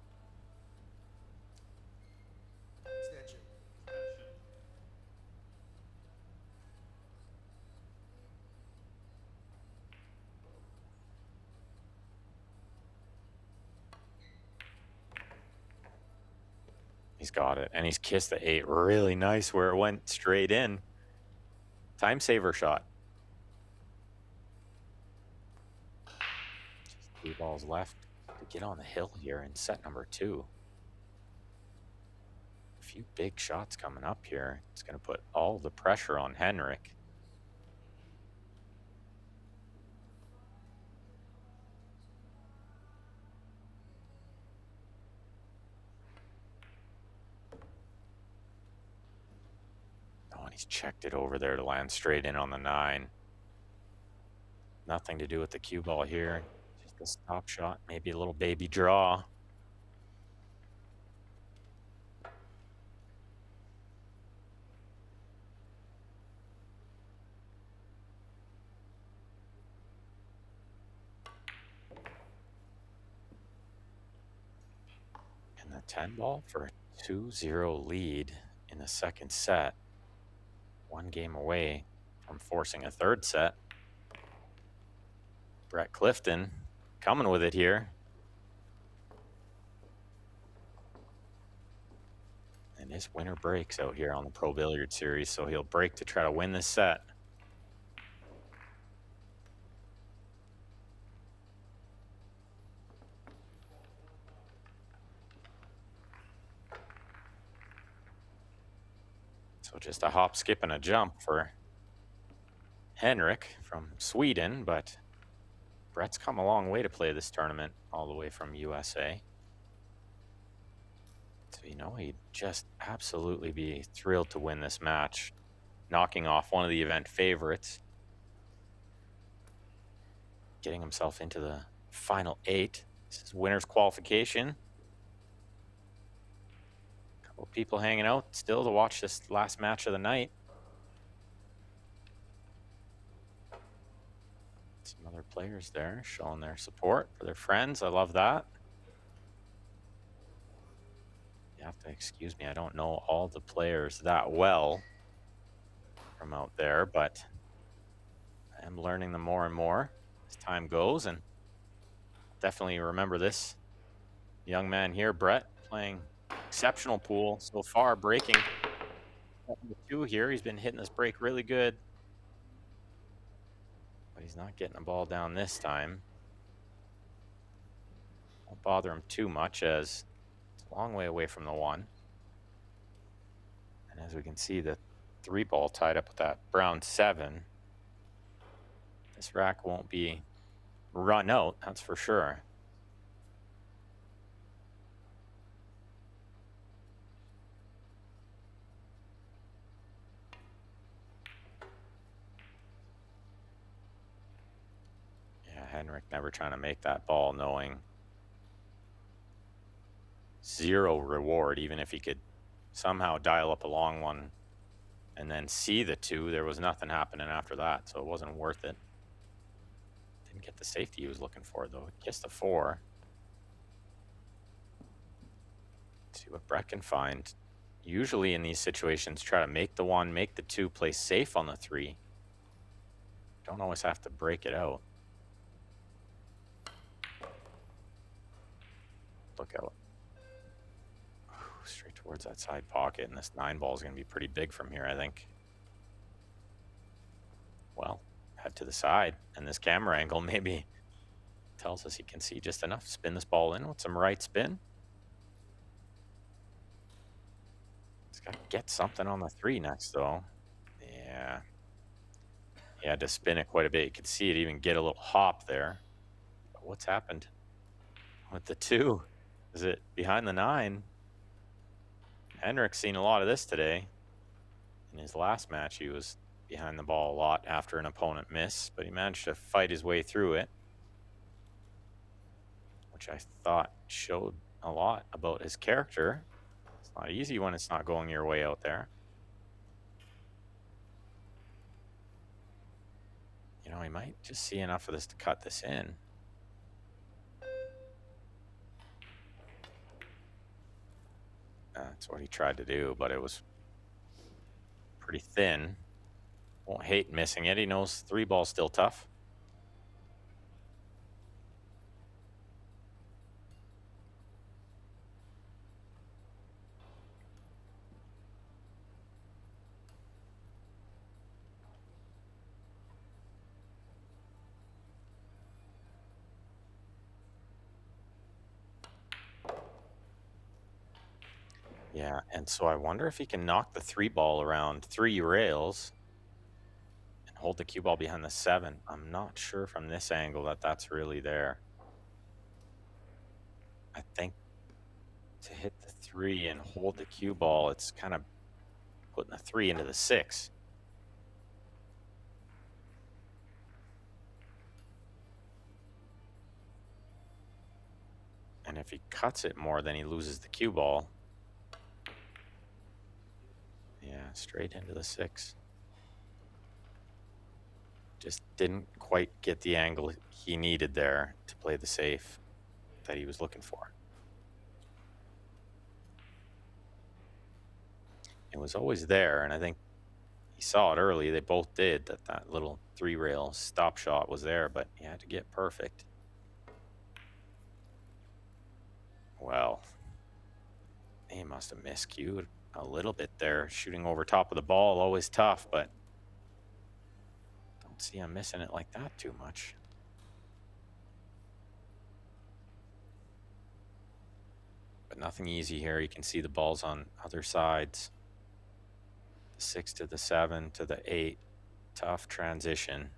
He's got it, and he's kissed the 8 really nice where it went straight in. Time saver shot. Just 3 balls left to get on the hill here in set number 2. A few big shots coming up here. It's going to put all the pressure on Henrik. He's checked it over there to land straight in on the 9. Nothing to do with the cue ball here. Just a stop shot, maybe a little baby draw. And the 10 ball for a 2-0 lead in the second set. 1 game away from forcing a third set. Brett Clifton coming with it here. And his winner breaks out here on the Pro Billiard Series, so he'll break to try to win this set. So just a hop, skip, and a jump for Henrik from Sweden, but Brett's come a long way to play this tournament, all the way from USA. So, you know, he'd just absolutely be thrilled to win this match, knocking off one of the event favorites, getting himself into the final 8. This is winner's qualification. A couple of people hanging out still to watch this last match of the night. Some other players there showing their support for their friends. I love that. You have to excuse me, I don't know all the players that well from out there, but I am learning them more and more as time goes, and definitely remember this young man here, Brett, playing exceptional pool so far, breaking 2 here. He's been hitting this break really good, but he's not getting the ball down this time. Won't bother him too much as it's a long way away from the 1. And as we can see, the 3 ball tied up with that brown 7. This rack won't be run out, that's for sure. Henrik never trying to make that ball, knowing 0 reward, even if he could somehow dial up a long one and then see the 2. There was nothing happening after that, so it wasn't worth it. Didn't get the safety he was looking for, though. Kissed the 4. Let's see what Brett can find. Usually in these situations, try to make the 1, make the 2, play safe on the 3. Don't always have to break it out. Look out. Straight towards that side pocket, and this 9 ball is going to be pretty big from here, I think. Well, head to the side, and this camera angle maybe tells us he can see just enough. Spin this ball in with some right spin. He's got to get something on the 3 next, though. Yeah. He had to spin it quite a bit. You could see it even get a little hop there. But what's happened with the 2? Is it behind the 9? Henrik's seen a lot of this today. In his last match, he was behind the ball a lot after an opponent miss, but he managed to fight his way through it, which I thought showed a lot about his character. It's not easy when it's not going your way out there. You know, he might just see enough of this to cut this in. That's what he tried to do, but it was pretty thin. Won't hate missing it. He knows 3 ball's still tough. Yeah, and so I wonder if he can knock the 3 ball around 3 rails and hold the cue ball behind the 7. I'm not sure from this angle that that's really there. I think to hit the 3 and hold the cue ball, it's kind of putting the 3 into the 6. And if he cuts it more, then he loses the cue ball. Yeah, straight into the 6. Just didn't quite get the angle he needed there to play the safe that he was looking for. It was always there, and I think he saw it early. They both did, that little 3-rail stop shot was there, but he had to get perfect. Well, he must have miscued a little bit there. Shooting over top of the ball, always tough, but don't see him missing it like that too much. But nothing easy here. You can see the balls on other sides. The 6 to the 7 to the 8. Tough transition.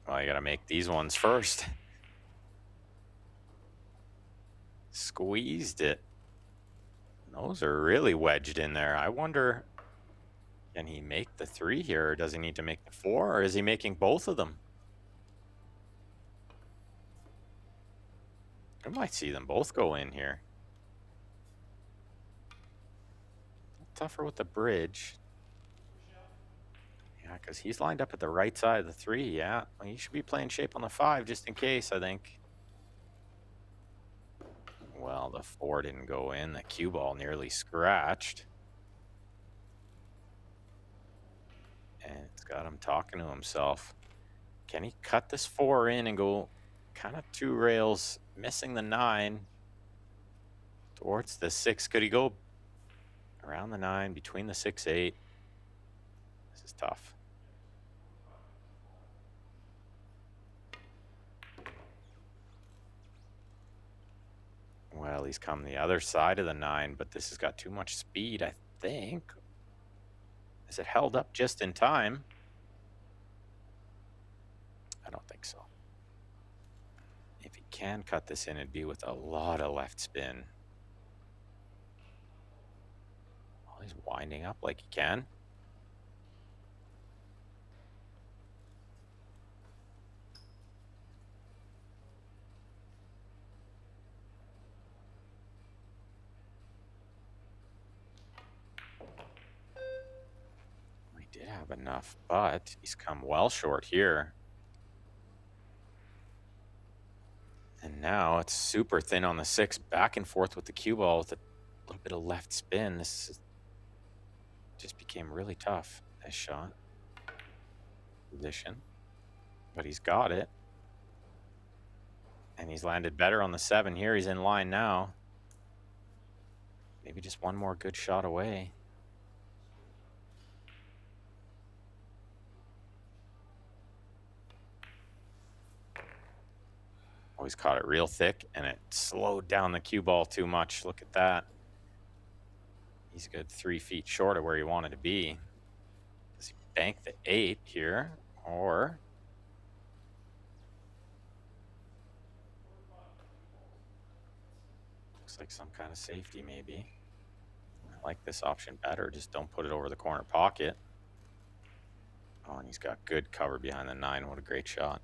Well, you got to make these ones first. Squeezed it. Those are really wedged in there. I wonder, can he make the 3 here, or does he need to make the 4, or is he making both of them? I might see them both go in here. Tougher with the bridge. Yeah, because he's lined up at the right side of the 3. Yeah, well, he should be playing shape on the 5 just in case, I think. Well, the 4 didn't go in. The cue ball nearly scratched. And it's got him talking to himself. Can he cut this 4 in and go kind of 2 rails, missing the 9 towards the 6? Could he go around the 9, between the 6, 8? This is tough. Well, he's come the other side of the 9, but this has got too much speed, I think. Is it held up just in time? I don't think so. If he can cut this in, it'd be with a lot of left spin. Oh, he's winding up like he can. Did have enough, but he's come well short here. And now it's super thin on the 6, back and forth with the cue ball with a little bit of left spin. Just became really tough, this shot. Position. But he's got it. And he's landed better on the 7 here. He's in line now. Maybe just one more good shot away. Oh, he's caught it real thick, and it slowed down the cue ball too much. Look at that. He's a good 3 feet short of where he wanted to be. Does he bank the 8 here, or... Looks like some kind of safety, maybe. I like this option better. Just don't put it over the corner pocket. Oh, and he's got good cover behind the 9. What a great shot.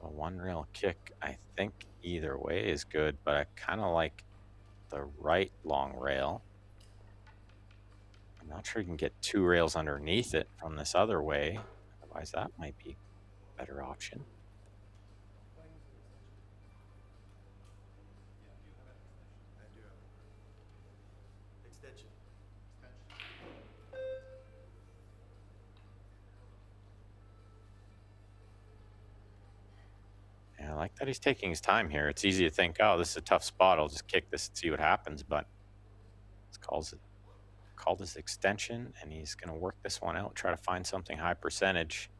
So one rail kick, I think either way is good, but I kind of like the right long rail. I'm not sure you can get 2 rails underneath it from this other way. Otherwise, that might be a better option. I like that he's taking his time here. It's easy to think, oh, this is a tough spot. I'll just kick this and see what happens. But it's called his extension, and he's going to work this one out, try to find something high percentage.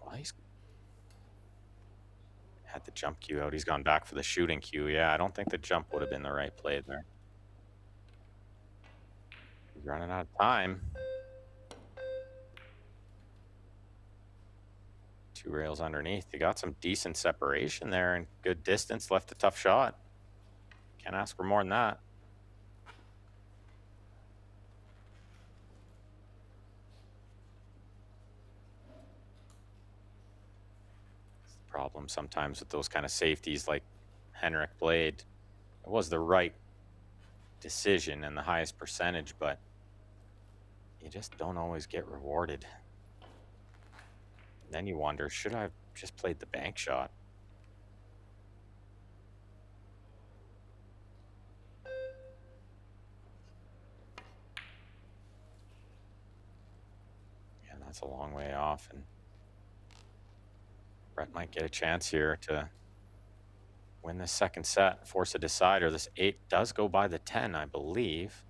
Well, he's had the jump cue out. He's gone back for the shooting cue. Yeah, I don't think the jump would have been the right play there. He's running out of time. 2 rails underneath. He got some decent separation there and good distance, left a tough shot. Can't ask for more than that. It's the problem sometimes with those kind of safeties like Henrik played. It was the right decision and the highest percentage, but you just don't always get rewarded. Then you wonder, should I have just played the bank shot? Yeah, that's a long way off, and Brett might get a chance here to win this second set, force a decider. This 8 does go by the 10, I believe.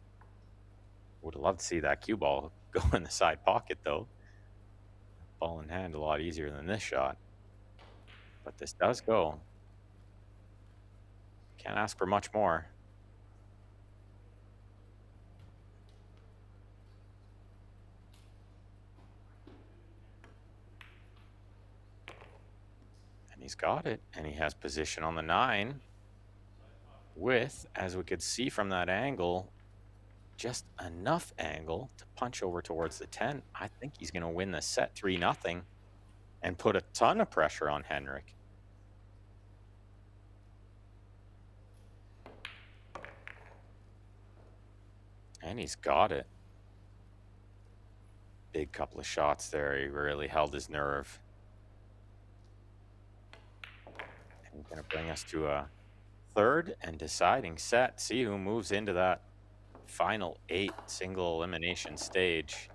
Would have loved to see that cue ball go in the side pocket, though. Ball in hand a lot easier than this shot. But this does go. Can't ask for much more. And he's got it. And he has position on the 9 with, as we could see from that angle, just enough angle to punch over towards the 10. I think he's going to win the set 3-0 and put a ton of pressure on Henrik. And he's got it. Big couple of shots there. He really held his nerve. And he's going to bring us to a third and deciding set. See who moves into that final 8 single elimination stage.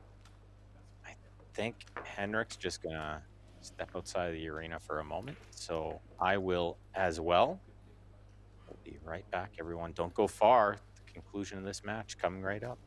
I think Henrik's just going to step outside of the arena for a moment. So I will as well. We'll be right back, everyone. Don't go far. The conclusion of this match coming right up.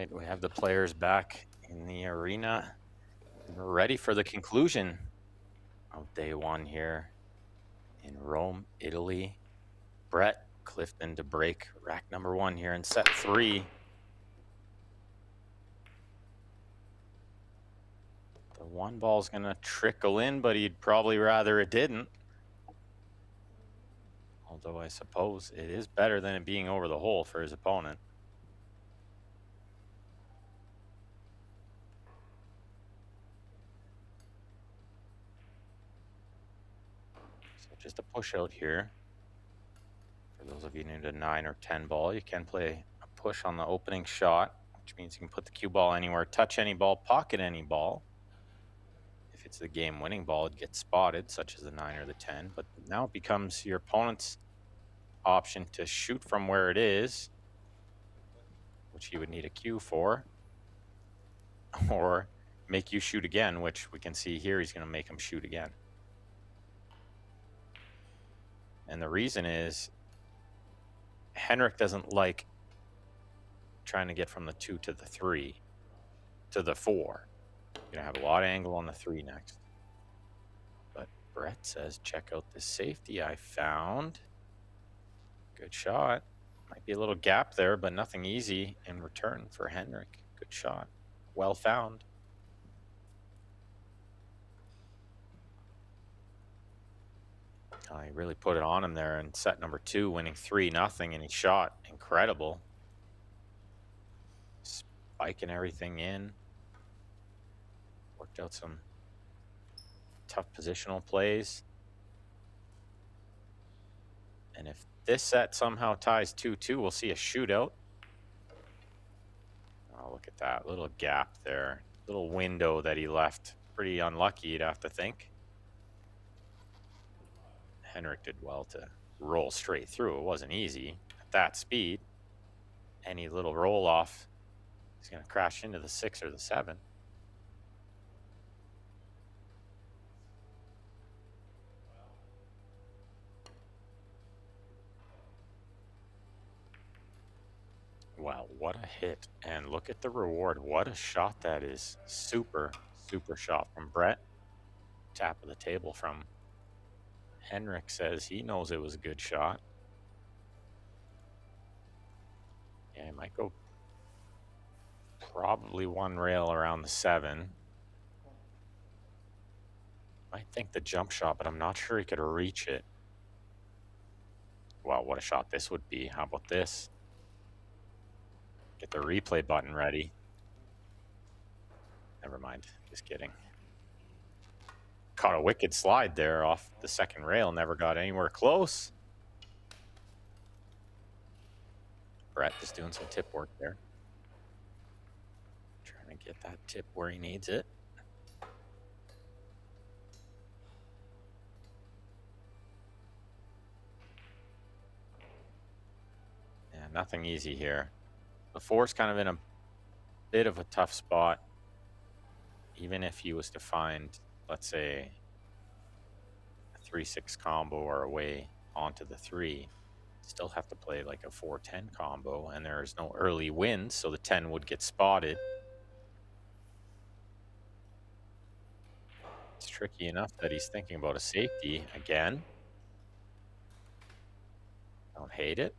right, we have the players back in the arena. We're ready for the conclusion of day one here in Rome, Italy. Brett Clifton to break rack number one here in set 3. The one ball's going to trickle in, but he'd probably rather it didn't. Although I suppose it is better than it being over the hole for his opponent. So just a push out here. For those of you new to 9 or 10 ball, you can play a push on the opening shot, which means you can put the cue ball anywhere, touch any ball, pocket any ball. If it's the game-winning ball, it gets spotted, such as the 9 or the 10. But now it becomes your opponent's option to shoot from where it is, which he would need a cue for, or make you shoot again, which we can see here he's going to make him shoot again. And the reason is Henrik doesn't like trying to get from the 2 to the 3 to the 4. You're going to have a lot of angle on the 3 next. But Brett says, check out this safety I found. Good shot. Might be a little gap there, but nothing easy in return for Henrik. Good shot. Well found. He really put it on him there in set number 2, winning 3-0, and he shot incredible. Spiking everything in. Worked out some tough positional plays. And if this set somehow ties 2-2, we'll see a shootout. Oh, look at that little gap there. Little window that he left. Pretty unlucky, you'd have to think. Henrik did well to roll straight through. It wasn't easy at that speed. Any little roll off, he's going to crash into the 6 or the 7. Wow, what a hit. And look at the reward. What a shot that is. Super, super shot from Brett. Tap of the table from Henrik says he knows it was a good shot. Yeah, he might go probably one rail around the 7. Might think the jump shot, but I'm not sure he could reach it. Wow, what a shot this would be. How about this? Get the replay button ready. Never mind, just kidding. Caught a wicked slide there off the second rail, never got anywhere close. Brett just doing some tip work there. Trying to get that tip where he needs it. Yeah, nothing easy here. The 4's kind of in a bit of a tough spot. Even if he was to find, let's say, a 3-6 combo or a way onto the 3, still have to play like a 4-10 combo, and there is no early win, so the 10 would get spotted. It's tricky enough that he's thinking about a safety again. Don't hate it.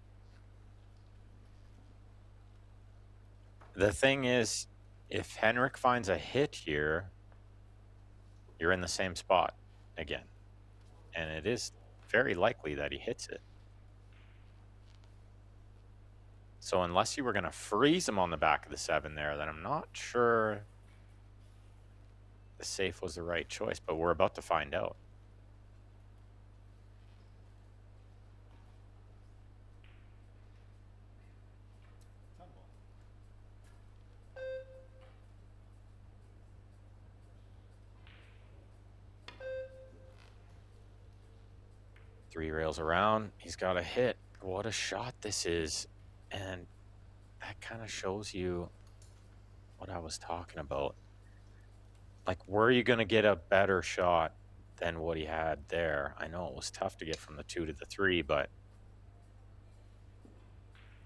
The thing is, if Henrik finds a hit here, you're in the same spot again. And it is very likely that he hits it. So unless you were going to freeze him on the back of the 7 there, then I'm not sure the safe was the right choice, but we're about to find out. Three rails around, he's got a hit. What a shot this is. And that kind of shows you what I was talking about. Like, were you going to get a better shot than what he had there? I know it was tough to get from the 2 to the 3, but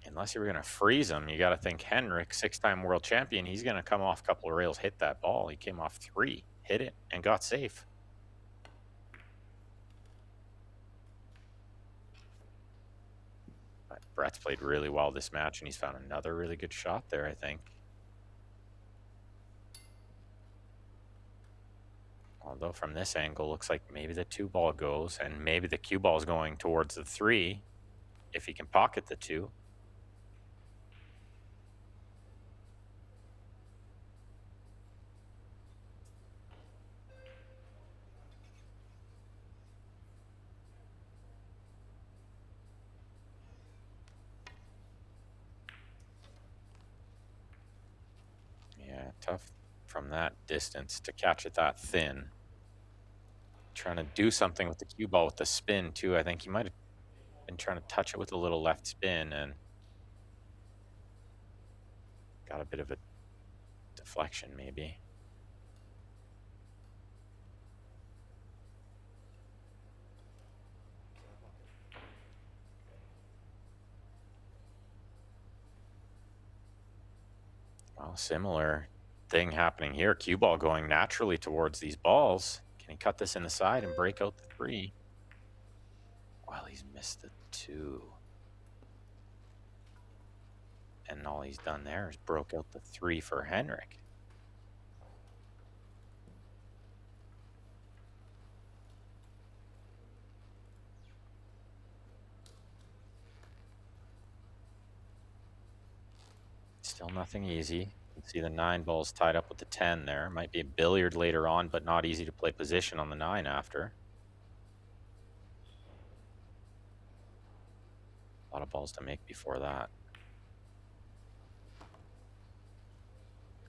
in unless you were going to freeze him, you got to think Henrik, 6-time world champion, he's going to come off a couple of rails, hit that ball. He came off 3, hit it, and got safe. But Brett's played really well this match, and he's found another really good shot there, I think. Although from this angle, looks like maybe the 2 ball goes, and maybe the cue ball is going towards the 3 if he can pocket the 2. Yeah, tough from that distance to catch it that thin. Trying to do something with the cue ball with the spin too. I think he might have been trying to touch it with a little left spin and got a bit of a deflection maybe. Well, similar thing happening here. Cue ball going naturally towards these balls. Can he cut this in the side and break out the 3? Well, he's missed the 2. And all he's done there is broke out the 3 for Henrik. Still nothing easy. You can see the 9 balls tied up with the 10 there. Might be a billiard later on, but not easy to play position on the 9 after. A lot of balls to make before that.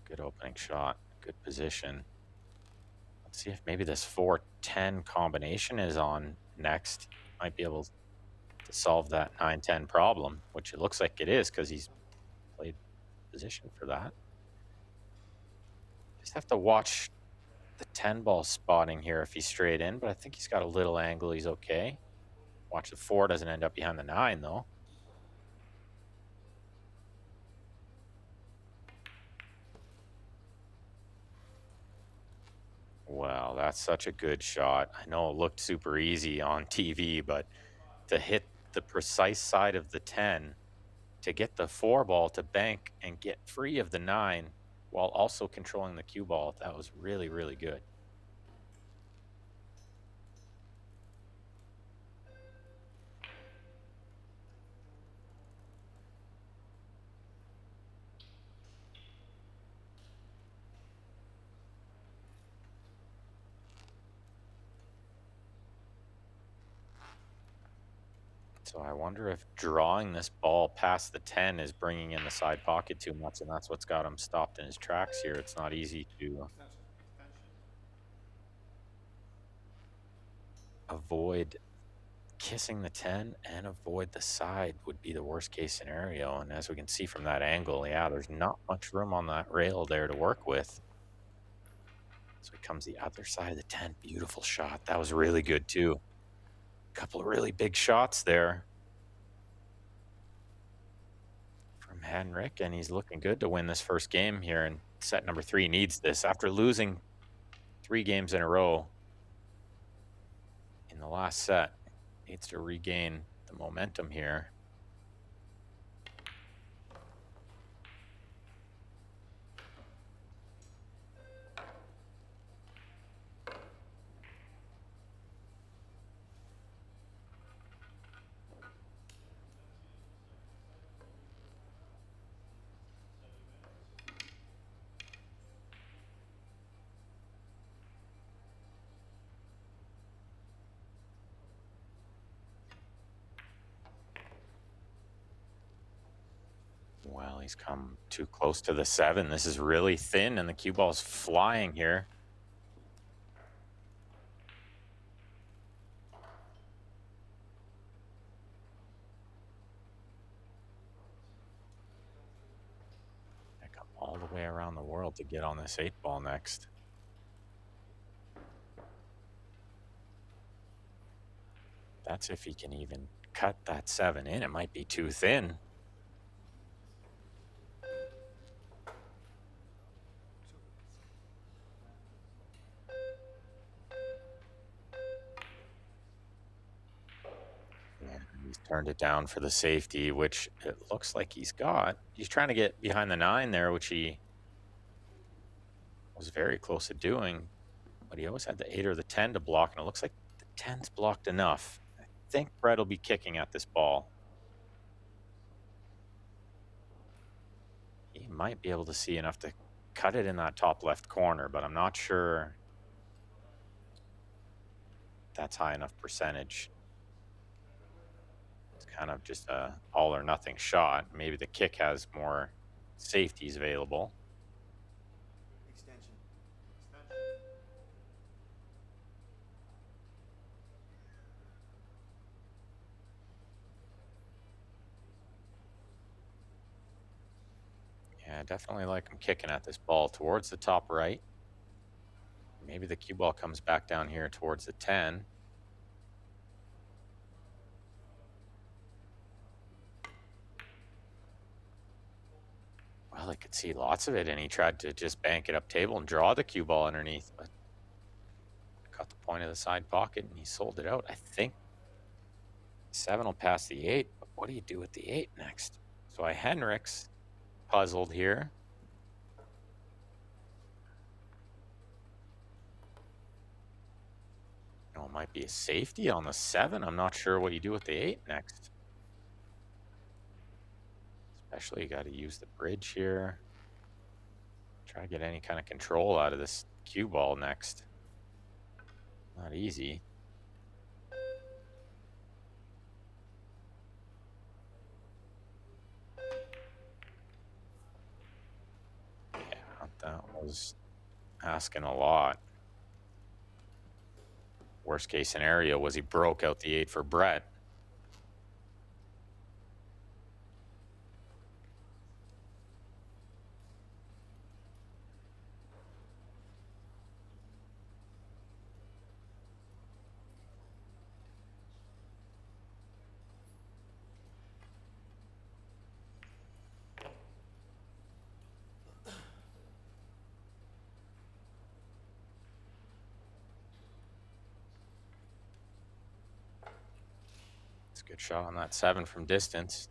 Good opening shot, good position. Let's see if maybe this 4-10 combination is on next. Might be able to solve that 9-10 problem, which it looks like it is because he's played position for that. Just have to watch the 10 ball spotting here if he's straight in, but I think he's got a little angle. He's okay. Watch the 4 doesn't end up behind the 9 though. Wow, that's such a good shot. I know it looked super easy on TV, but to hit the precise side of the 10, to get the 4 ball to bank and get free of the 9 while also controlling the cue ball, that was really, really good. So I wonder if drawing this ball past the 10 is bringing in the side pocket too much, and that's what's got him stopped in his tracks here. It's not easy to avoid kissing the 10 and avoid the side would be the worst case scenario. And as we can see from that angle, yeah, there's not much room on that rail there to work with. So he comes the other side of the 10. Beautiful shot. That was really good too. Couple of really big shots there from Henrik, and he's looking good to win this first game here. And set number 3 needs this after losing 3 games in a row in the last set. Needs to regain the momentum here. Well, he's come too close to the 7. This is really thin, and the cue ball's flying here. I come all the way around the world to get on this 8 ball next. That's if he can even cut that 7 in. It might be too thin. Turned it down for the safety, which it looks like he's got. He's trying to get behind the 9 there, which he was very close to doing. But he always had the 8 or the 10 to block, and it looks like the 10's blocked enough. I think Brett will be kicking at this ball. He might be able to see enough to cut it in that top left corner, but I'm not sure that's high enough percentage. It's kind of just a all or nothing shot. Maybe the kick has more safeties available. Extension. Yeah, definitely like him kicking at this ball towards the top right. Maybe the cue ball comes back down here towards the 10. Well, I could see lots of it, and he tried to just bank it up table and draw the cue ball underneath, but got the point of the side pocket, and he sold it out. I think 7 will pass the 8, but what do you do with the 8 next? So Henrik's puzzled here. Oh, it might be a safety on the 7. I'm not sure what you do with the 8 next. Especially you got to use the bridge here. Try to get any kind of control out of this cue ball next. Not easy. Yeah, that was asking a lot. Worst case scenario was he broke out the 8 for Brett. Good shot on that 7 from distance.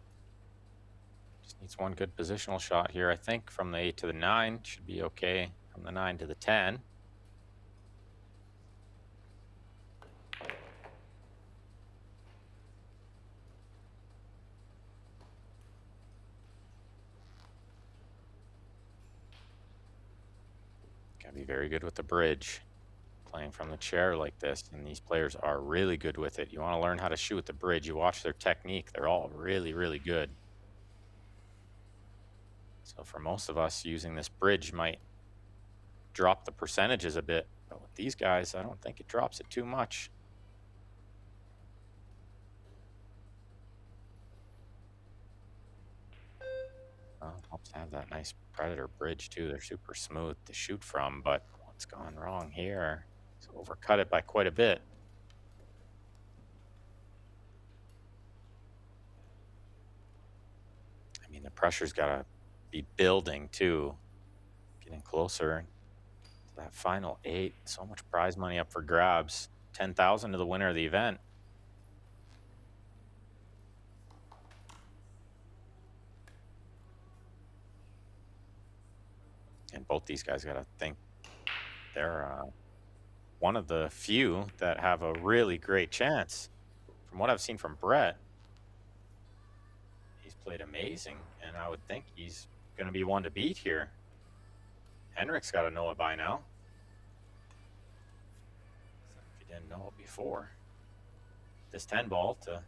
Just needs one good positional shot here, I think, from the 8 to the 9. Should be okay from the 9 to the 10. Gotta be very good with the bridge. Playing from the chair like this, and these players are really good with it. You want to learn how to shoot with the bridge. You watch their technique. They're all really, really good. So for most of us, using this bridge might drop the percentages a bit. But with these guys, I don't think it drops it too much. Helps have that nice Predator bridge too. They're super smooth to shoot from, but what's gone wrong here? It's overcut it by quite a bit. I mean, the pressure's got to be building too. Getting closer to that final 8. So much prize money up for grabs. 10,000 to the winner of the event. And both these guys got to think they're one of the few that have a really great chance. From what I've seen from Brett, he's played amazing, and I would think he's going to be one to beat here. Henrik's got to know it by now, if he didn't know it before. This 10 ball to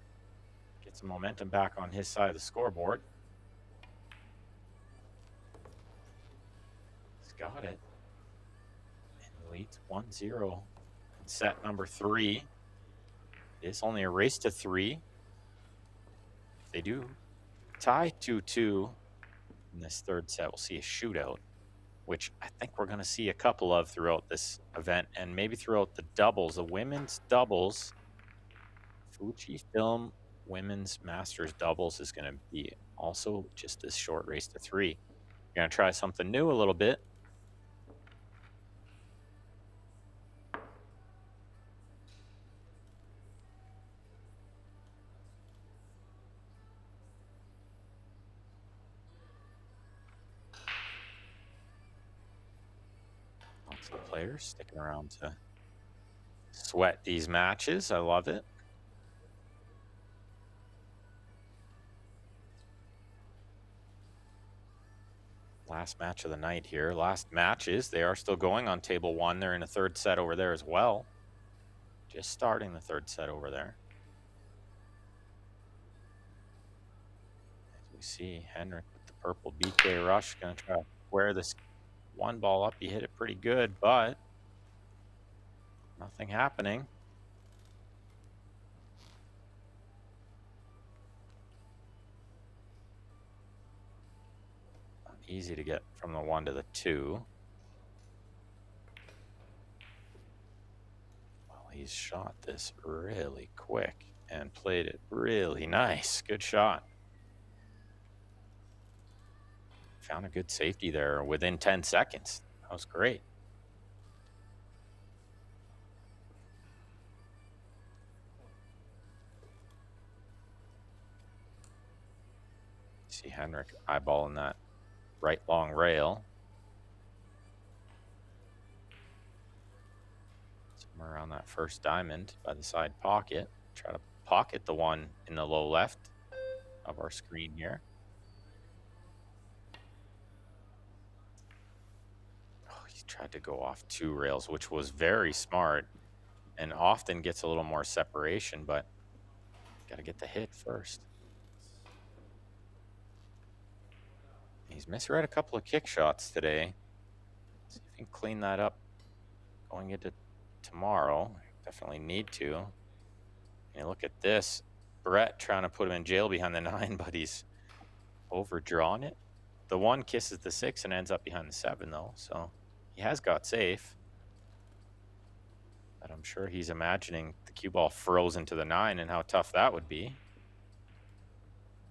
get some momentum back on his side of the scoreboard. He's got it. And leads 1-0 in set number 3. It's only a race to 3. If they do tie 2-2 in this third set, we'll see a shootout, which I think we're going to see a couple of throughout this event, and maybe throughout the doubles, the women's doubles. Fujifilm women's masters doubles is going to be also just this short race to 3. We're going to try something new a little bit. players sticking around to sweat these matches. I love it. Last match of the night here. Last matches. They are still going on table 1. They're in a third set over there as well. Just starting the third set over there. As we see, Henrik with the purple BK rush. Going to try to square this one ball up. He hit it pretty good, but nothing happening. Not easy to get from the 1 to the 2. Well, he's shot this really quick and played it really nice. Good shot. Found a good safety there within 10 seconds. That was great. See Henrik eyeballing that right long rail. Somewhere around that first diamond by the side pocket. Try to pocket the one in the low left of our screen here. Oh, he tried to go off 2 rails, which was very smart and often gets a little more separation, but got to get the hit first. He's misread a couple of kick shots today. See if he can clean that up going into tomorrow. Definitely need to. And look at this. Brett trying to put him in jail behind the 9, but he's overdrawn it. The 1 kisses the 6 and ends up behind the 7, though. So he has got safe. But I'm sure he's imagining the cue ball frozen to the 9 and how tough that would be.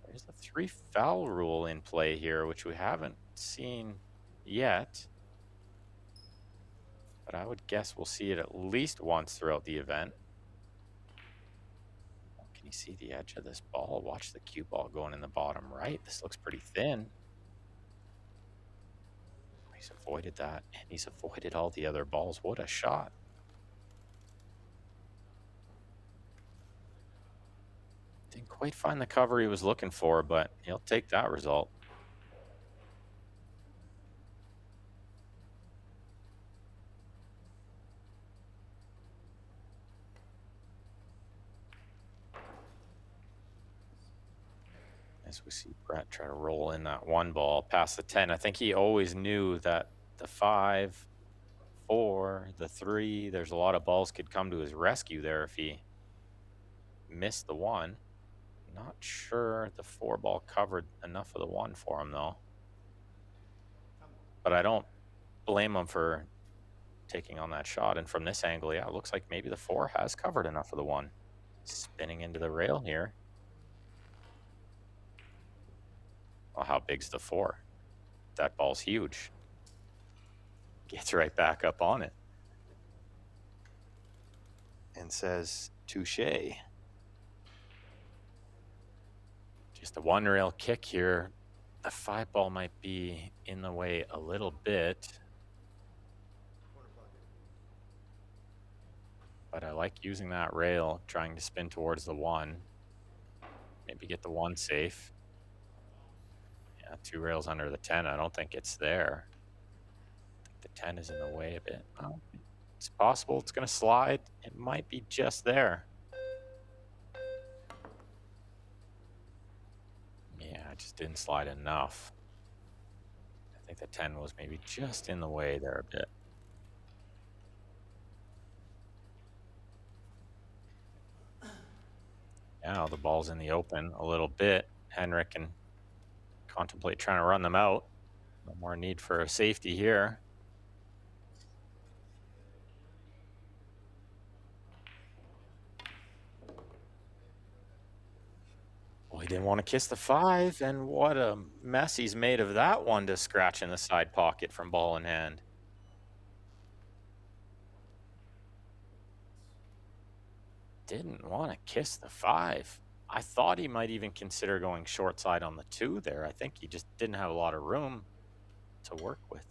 There's the 3 foul rule in play here, which we haven't seen yet. But I would guess we'll see it at least once throughout the event. Can you see the edge of this ball? Watch the cue ball going in the bottom right. This looks pretty thin. He's avoided that, and he's avoided all the other balls. What a shot. Didn't quite find the cover he was looking for, but he'll take that result. As we see Brett try to roll in that 1 ball past the 10. I think he always knew that the 5, 4, the 3, there's a lot of balls could come to his rescue there if he missed the 1. Not sure the 4 ball covered enough of the 1 for him, though. But I don't blame him for taking on that shot. And from this angle, yeah, it looks like maybe the 4 has covered enough of the 1. Spinning into the rail here. Well, how big's the 4? That ball's huge. Gets right back up on it. And says, touche. Just a 1 rail kick here. The 5 ball might be in the way a little bit. But I like using that rail, trying to spin towards the 1. Maybe get the 1 safe. Yeah, 2 rails under the 10. I don't think it's there. I think the 10 is in the way a bit. Well, it's possible it's going to slide. It might be just there. Yeah, it just didn't slide enough. I think the 10 was maybe just in the way there a bit. Now the ball's in the open a little bit. Henrik can contemplate trying to run them out. No more need for a safety here. Well, he didn't want to kiss the 5, and what a mess he's made of that one to scratch in the side pocket from ball in hand. Didn't want to kiss the 5. I thought he might even consider going short side on the 2 there. I think he just didn't have a lot of room to work with.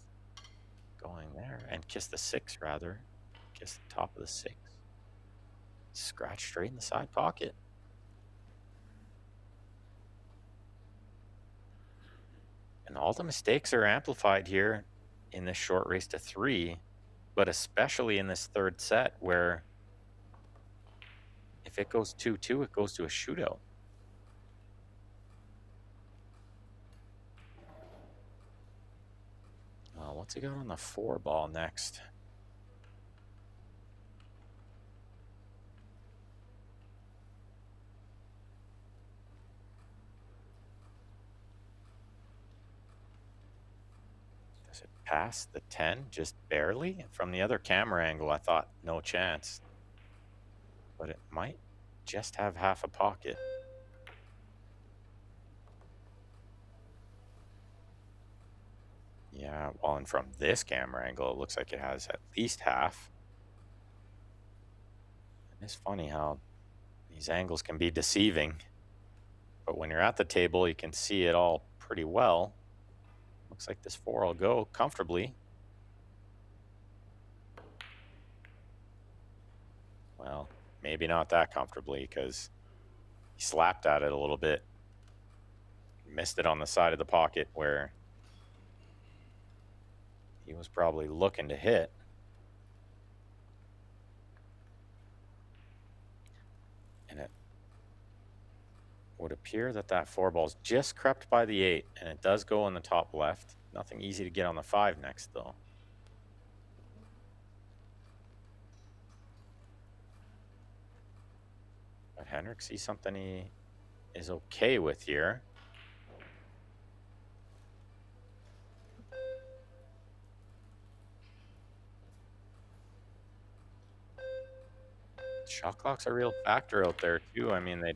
going there. And kiss the 6, rather. Kiss the top of the 6. Scratch straight in the side pocket. And all the mistakes are amplified here in this short race to 3, but especially in this third set where if it goes 2-2, it goes to a shootout. What's he got on the 4 ball next? Does it pass the 10 just barely? From the other camera angle, I thought no chance. But it might just have half a pocket. Yeah, well, and from this camera angle, it looks like it has at least half. And it's funny how these angles can be deceiving. But when you're at the table, you can see it all pretty well. Looks like this 4 will go comfortably. Well, maybe not that comfortably because he slapped at it a little bit. Missed it on the side of the pocket where he was probably looking to hit. And it would appear that that 4 ball's just crept by the 8, and it does go in the top left. Nothing easy to get on the 5 next, though. But Henrik sees something he is okay with here. Shot clock's a real factor out there, too. I mean, they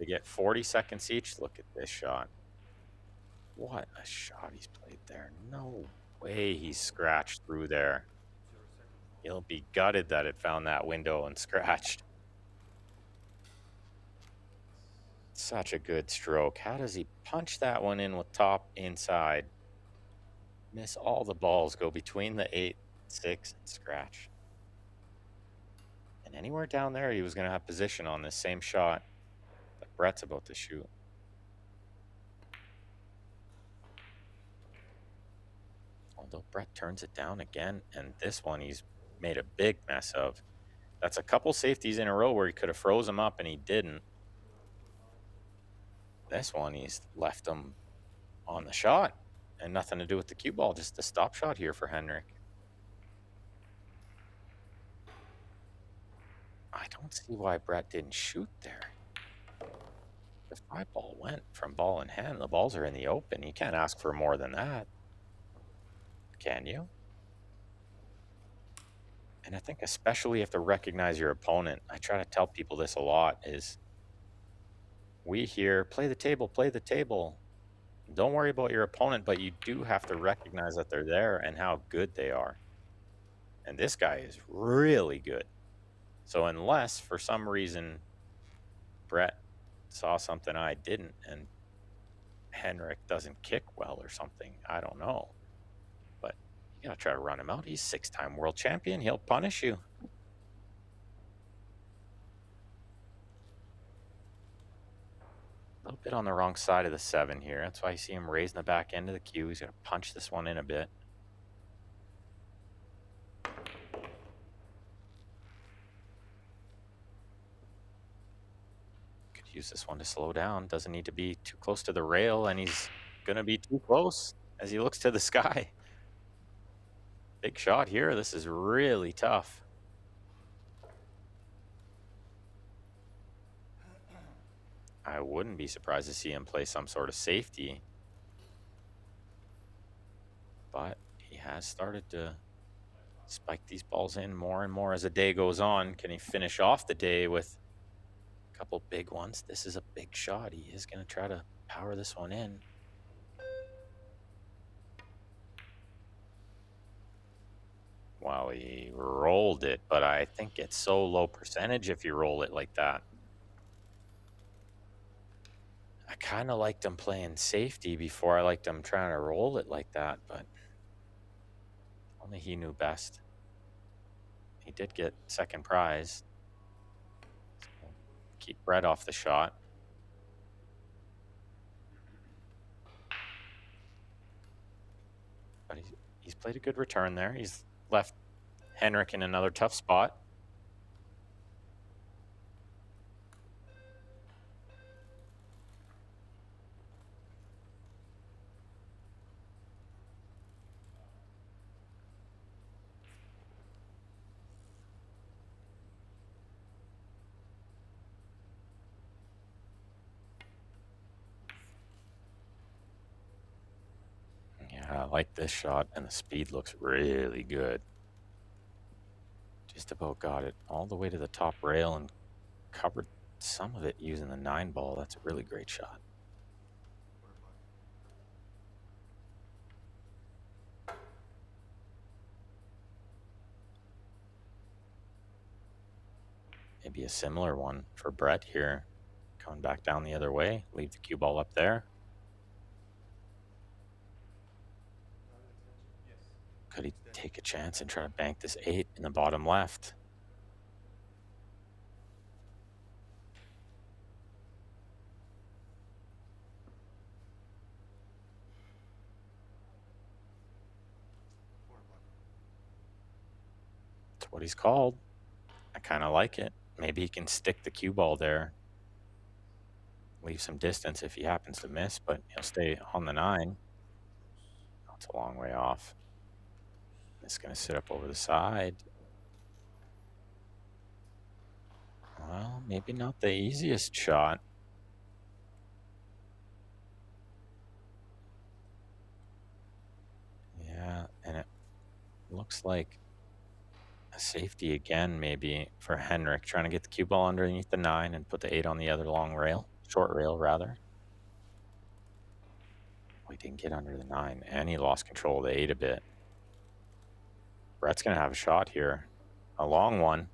get 40 seconds each. Look at this shot. What a shot he's played there. No way he's scratched through there. He'll be gutted that it found that window and scratched. Such a good stroke. How does he punch that one in with top inside? Miss all the balls, go between the 8, 6, and scratch. And anywhere down there, he was going to have position on this same shot that Brett's about to shoot. Although Brett turns it down again, and this one he's made a big mess of. That's a couple safeties in a row where he could have froze him up, and he didn't. This one, he's left him on the shot, and nothing to do with the cue ball, just a stop shot here for Henrik. I don't see why Brett didn't shoot there. The 5 ball went from ball in hand. The balls are in the open. You can't ask for more than that. Can you? And I think especially you have to recognize your opponent. I try to tell people this a lot is we hear, play the table, play the table. Don't worry about your opponent, but you do have to recognize that they're there and how good they are. And this guy is really good. So unless for some reason Brett saw something I didn't and Henrik doesn't kick well or something, I don't know. But you gotta try to run him out. He's 6-time world champion. He'll punish you. A little bit on the wrong side of the 7 here. That's why you see him raising the back end of the cue. He's gonna punch this one in a bit. Use this one to slow down. Doesn't need to be too close to the rail, and he's gonna be too close as he looks to the sky. Big shot here. This is really tough. I wouldn't be surprised to see him play some sort of safety, but he has started to spike these balls in more and more as the day goes on. Can he finish off the day with couple big ones? This is a big shot. He is going to try to power this one in. Well, he rolled it, but I think it's so low percentage if you roll it like that. I kind of liked him playing safety before I liked him trying to roll it like that, but Only he knew best. He did get second prize. So keep Brett off the shot. But he's played a good return there. He's left Henrik in another tough spot. Yeah, I like this shot, and the speed looks really good. Just about got it all the way to the top rail and covered some of it using the 9 ball. That's a really great shot. Maybe a similar one for Brett here. Coming back down the other way. Leave the cue ball up there. Could he take a chance and try to bank this 8 in the bottom left? That's what he's called. I kind of like it. Maybe he can stick the cue ball there. Leave some distance if he happens to miss, but he'll stay on the 9. That's a long way off. It's going to sit up over the side. Well, maybe not the easiest shot. Yeah, and it looks like a safety again, maybe, for Henrik, trying to get the cue ball underneath the 9 and put the 8 on the other long rail. Short rail, rather. Oh, he didn't get under the 9, and he lost control of the 8 a bit. Brett's going to have a shot here. A long one,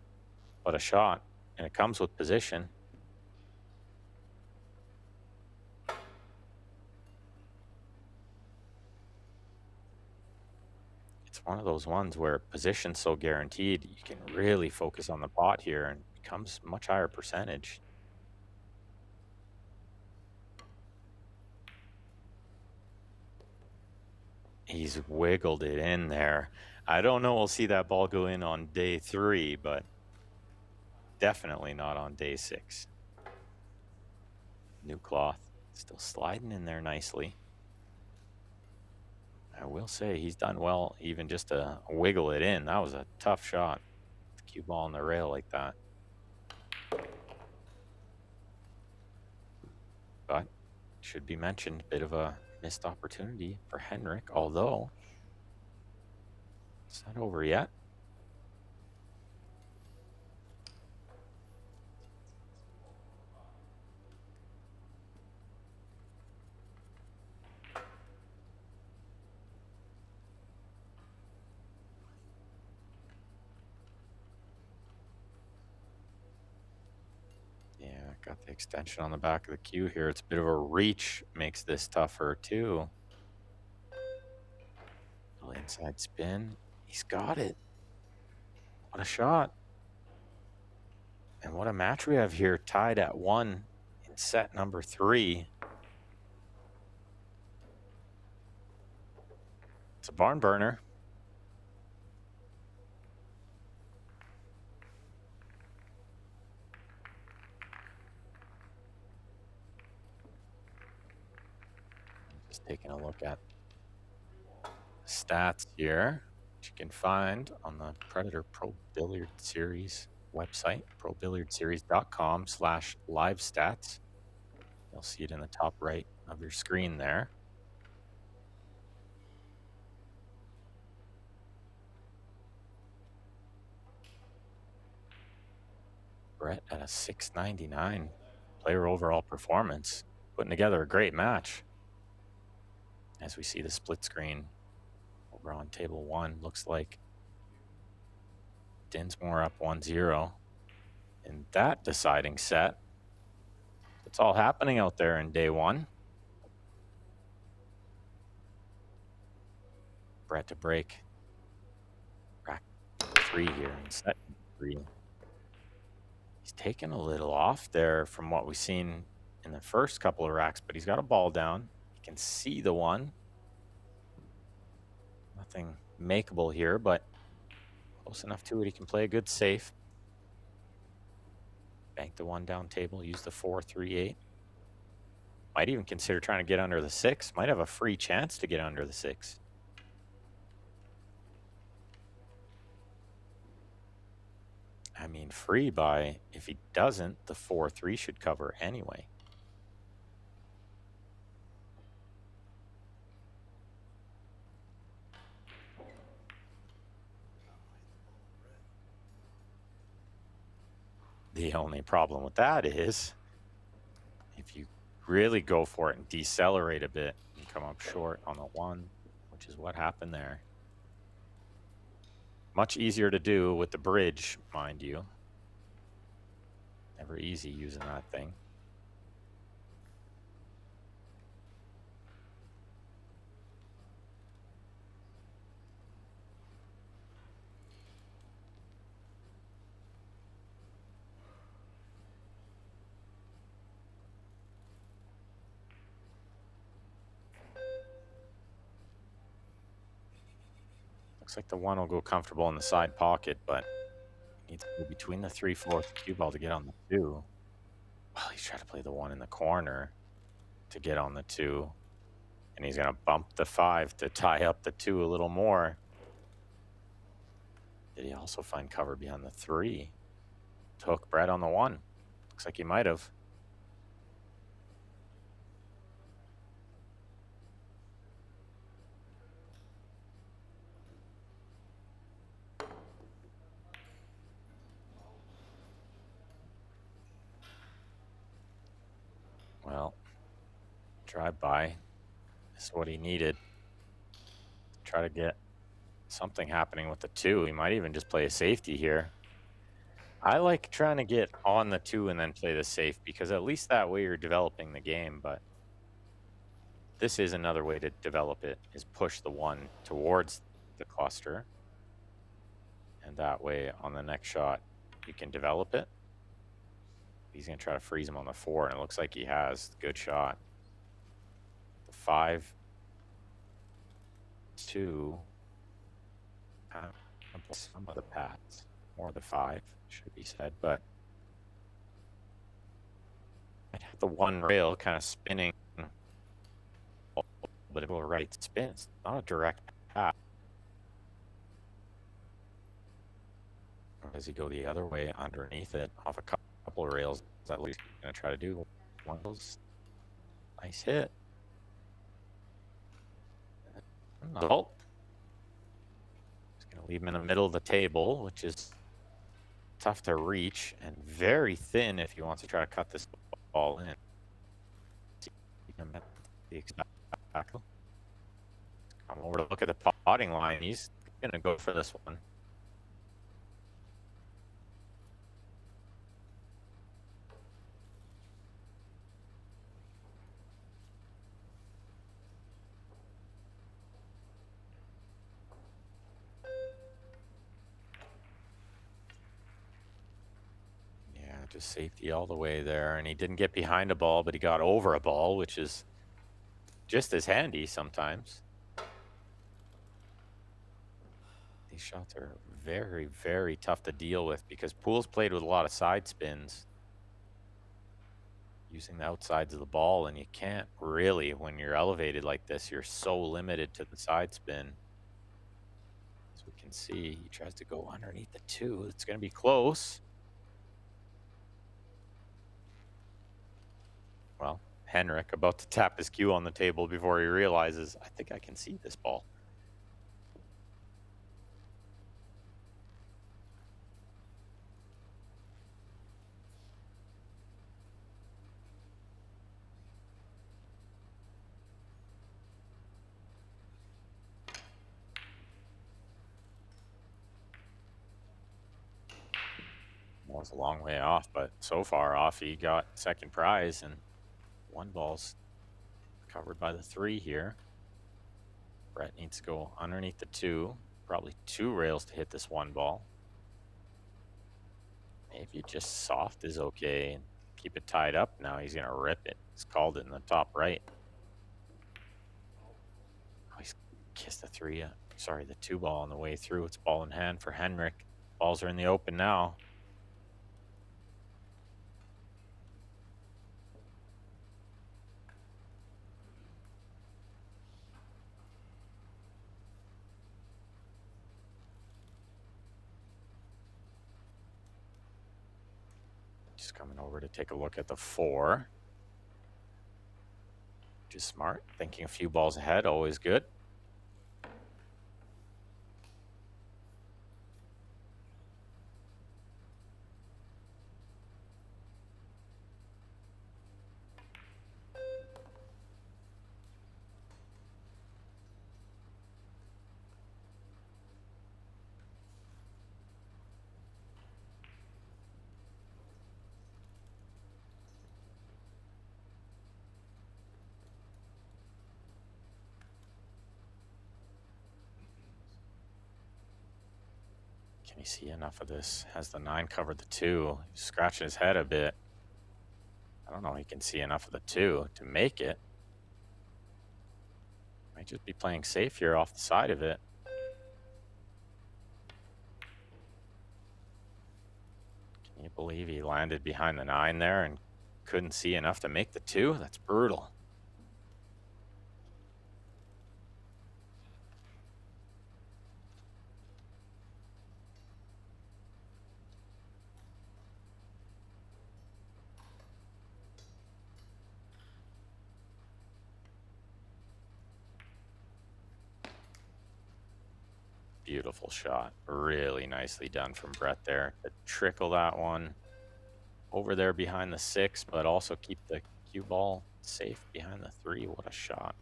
but a shot. And it comes with position. It's one of those ones where position's so guaranteed, you can really focus on the pot here and it becomes much higher percentage. He's wiggled it in there. I don't know we'll see that ball go in on day 3, but definitely not on day 6. New cloth. Still sliding in there nicely. I will say he's done well even just to wiggle it in. That was a tough shot. The cue ball on the rail like that. But should be mentioned, bit of a missed opportunity for Henrik, although it's not over yet. Yeah, got the extension on the back of the cue here. It's a bit of a reach, makes this tougher too. Little inside spin. He's got it. What a shot. And what a match we have here, tied at 1 in set number 3. It's a barn burner. Just taking a look at stats here, which you can find on the Predator Pro Billiard Series website, probilliardseries.com/live stats. You'll see it in the top right of your screen there. Brett at a 699 player overall performance, putting together a great match. As we see the split screen over on table 1, looks like Dinsmore up 1-0 in that deciding set. It's all happening out there in day 1. Brett to break 3 here and set 3. He's taken a little off there from what we've seen in the first couple of racks, but he's got a ball down. He can see the one. Nothing makeable here, but close enough to it. He can play a good safe. Bank the 1 down table, use the 4-3-8. Might even consider trying to get under the 6. Might have a free chance to get under the 6. I mean, free by, if he doesn't, the 4-3 should cover anyway. The only problem with that is if you really go for it and decelerate a bit and come up short on the 1, which is what happened there. Much easier to do with the bridge, mind you. Never easy using that thing. Looks like the 1 will go comfortable in the side pocket, but needs to go between the 3-4 cue ball to get on the 2. Well, he's trying to play the 1 in the corner to get on the 2. And he's going to bump the 5 to tie up the 2 a little more. Did he also find cover behind the 3? Took Brett on the 1. Looks like he might have. Well, drive by is what he needed. Try to get something happening with the 2. He might even just play a safety here. I like trying to get on the 2 and then play the safe, because at least that way you're developing the game. But this is another way to develop it, is push the 1 towards the cluster. And that way on the next shot you can develop it. He's going to try to freeze him on the 4, and it looks like he has. Good shot. The 5, 2. Some of the pads, more the 5 should be said, but I'd have the 1 rail kind of spinning, but it'll right spin. It's not a direct path. Or does he go the other way underneath it off a couple of rails? At least going to try to do one of those. Nice hit. Nope. Just going to leave him in the middle of the table, which is tough to reach and very thin if he wants to try to cut this ball in. Come over to look at the potting line. He's going to go for this one. Just safety all the way there, and he didn't get behind a ball, but he got over a ball, which is just as handy sometimes. These shots are very, very tough to deal with because Poole's played with a lot of side spins using the outsides of the ball, and you can't really, when you're elevated like this, you're so limited to the side spin. As we can see, he tries to go underneath the 2. It's going to be close. Well, Henrik about to tap his cue on the table before he realizes, I think I can see this ball. Well, it's a long way off, but so far off, he got second prize, and 1 ball's covered by the 3 here. Brett needs to go underneath the 2, probably 2 rails to hit this 1 ball. Maybe just soft is okay. Keep it tied up. Now he's going to rip it. He's called it in the top right. Oh, he's kissed the the 2 ball on the way through. It's ball in hand for Henrik. Balls are in the open now. Just coming over to take a look at the 4. Just smart. Thinking a few balls ahead, always good. Can you see enough of this? Has the 9 covered the 2? He's scratching his head a bit. I don't know if he can see enough of the 2 to make it. Might just be playing safe here off the side of it. Can you believe he landed behind the 9 there and couldn't see enough to make the 2? That's brutal. Beautiful shot. Really nicely done from Brett there to trickle that one over there behind the 6, but also keep the cue ball safe behind the 3. What a shot.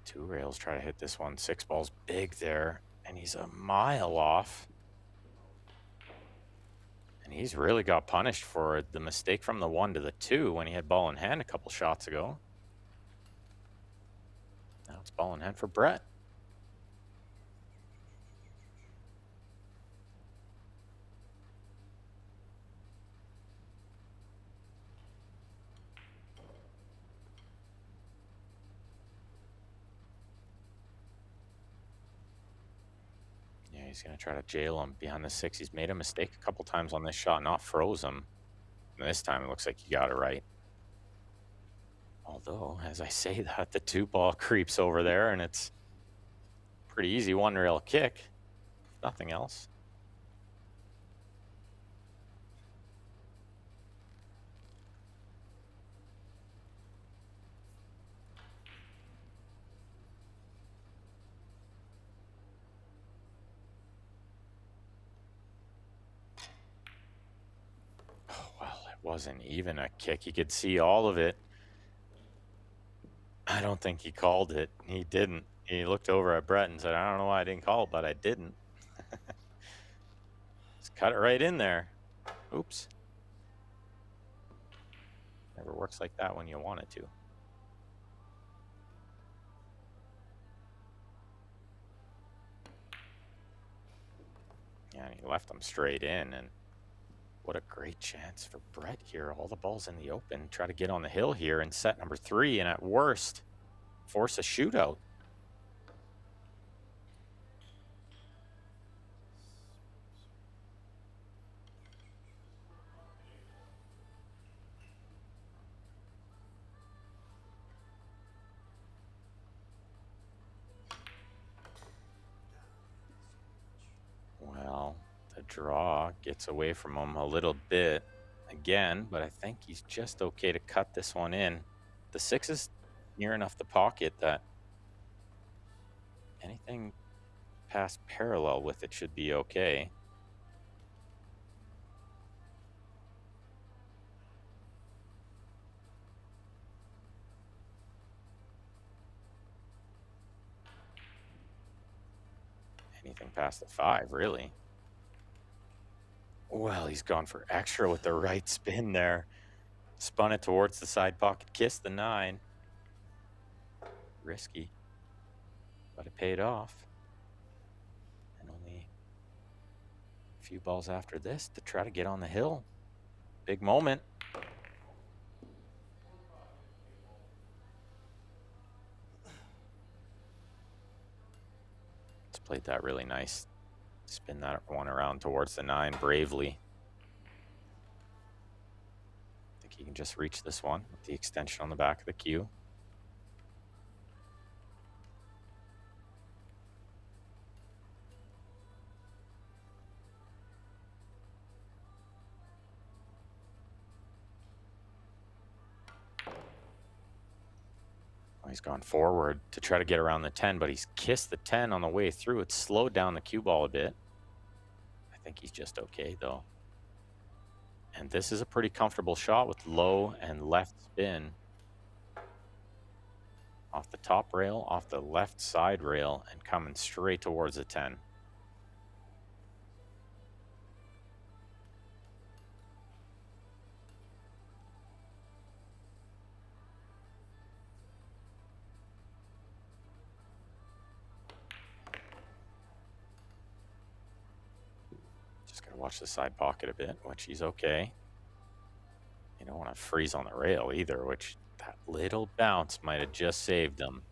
Two rails try to hit this one. 6 ball's big there, and he's a mile off. And he's really got punished for the mistake from the 1 to the 2 when he had ball in hand a couple shots ago. Now it's ball in hand for Brett. He's going to try to jail him behind the 6. He's made a mistake a couple times on this shot, not froze him. And this time it looks like he got it right. Although, as I say that, the 2 ball creeps over there, and it's pretty easy 1 rail kick. Nothing else. Wasn't even a kick. You could see all of it. I don't think he called it. He didn't. He looked over at Brett and said, I don't know why I didn't call it, but I didn't. Just cut it right in there. Oops. Never works like that when you want it to. Yeah, and he left them straight in, and what a great chance for Brett here. All the balls in the open. Try to get on the hill here in set number 3, and at worst, force a shootout. Well, the draw gets away from him a little bit again, but I think he's just okay to cut this one in. The 6 is near enough the pocket that anything past parallel with it should be okay. Anything past the 5, really. Well, he's gone for extra with the right spin there. Spun it towards the side pocket, kissed the 9. Risky, but it paid off. And only a few balls after this to try to get on the hill. Big moment. He's played that really nice. Spin that one around towards the 9 bravely. I think he can just reach this one with the extension on the back of the cue. He's gone forward to try to get around the 10, but he's kissed the 10 on the way through. It's slowed down the cue ball a bit. I think he's just okay, though. And this is a pretty comfortable shot with low and left spin. Off the top rail, off the left side rail, and coming straight towards the 10. Just got to watch the side pocket a bit, which he's okay. You don't want to freeze on the rail either, which that little bounce might have just saved him.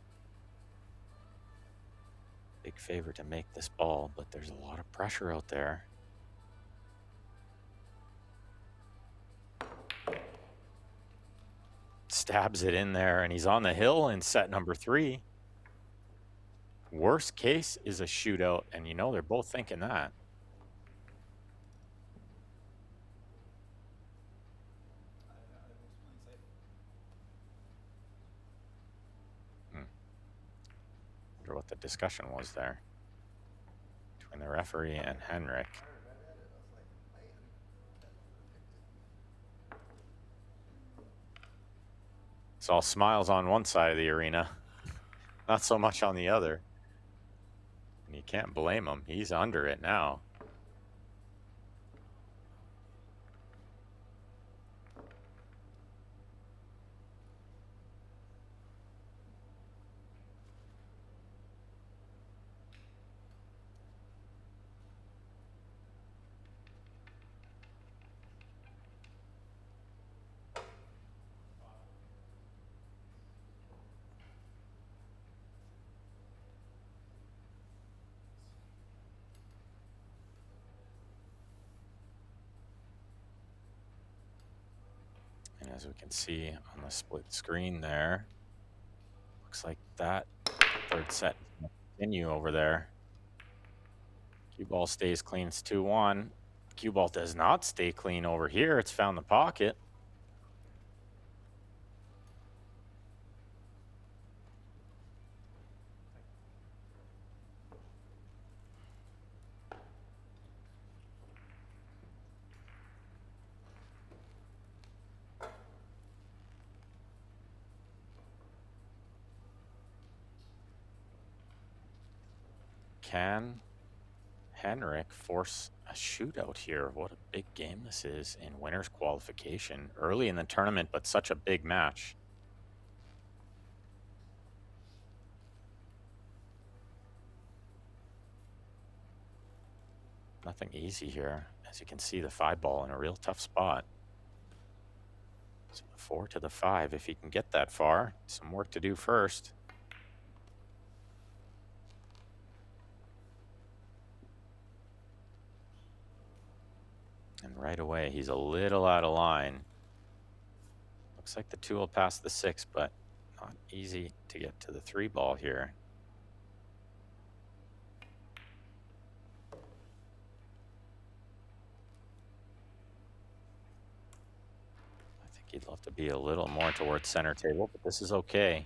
Big favor to make this ball, but there's a lot of pressure out there. Stabs it in there, and he's on the hill in set number 3. Worst case is a shootout, and you know they're both thinking that. Wonder what the discussion was there between the referee and Henrik. It's all smiles on one side of the arena, not so much on the other. And you can't blame him. He's under it now. And as we can see on the split screen there, looks like that third set is going to continue over there. Cue ball stays clean. It's 2-1. Cue ball does not stay clean over here. It's found the pocket. Can Henrik force a shootout here? What a big game this is in winners qualification. Early in the tournament, but such a big match. Nothing easy here. As you can see, the 5 ball in a real tough spot. So the 4 to the 5, if he can get that far. Some work to do first. And right away, he's a little out of line. Looks like the 2 will pass the 6, but not easy to get to the 3 ball here. I think he'd love to be a little more towards center table, but this is okay.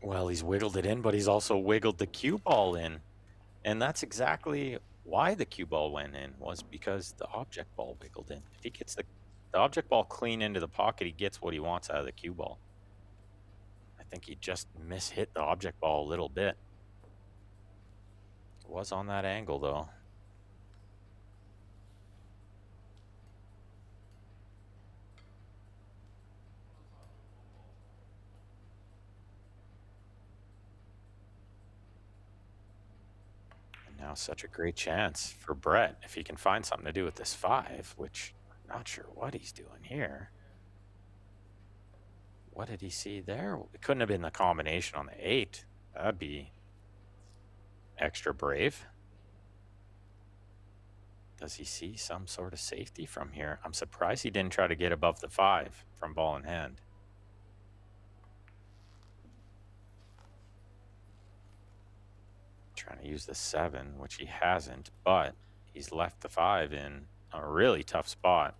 Well, he's wiggled it in, but he's also wiggled the cue ball in. And that's exactly why the cue ball went in was because the object ball wiggled in. If he gets the object ball clean into the pocket, he gets what he wants out of the cue ball. I think he just mishit the object ball a little bit. It was on that angle, though. And now such a great chance for Brett if he can find something to do with this 5, which I'm not sure what he's doing here. What did he see there? It couldn't have been the combination on the 8. That'd be extra brave. Does he see some sort of safety from here? I'm surprised he didn't try to get above the 5 from ball in hand. Trying to use the 7, which he hasn't, but he's left the 5 in a really tough spot.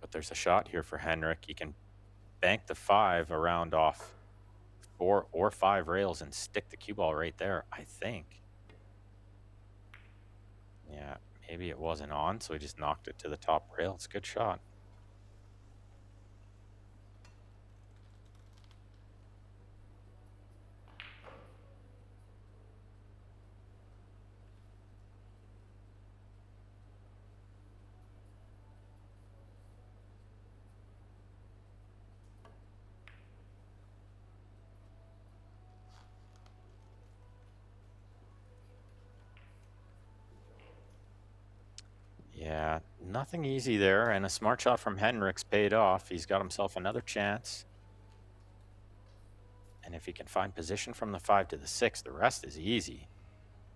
But there's a shot here for Henrik. He can bank the 5 around off 4 or 5 rails and stick the cue ball right there, I think. Yeah, maybe it wasn't on, so he just knocked it to the top rail. It's a good shot. Yeah, nothing easy there, and a smart shot from Henrik's paid off. He's got himself another chance. And if he can find position from the 5 to the 6, the rest is easy.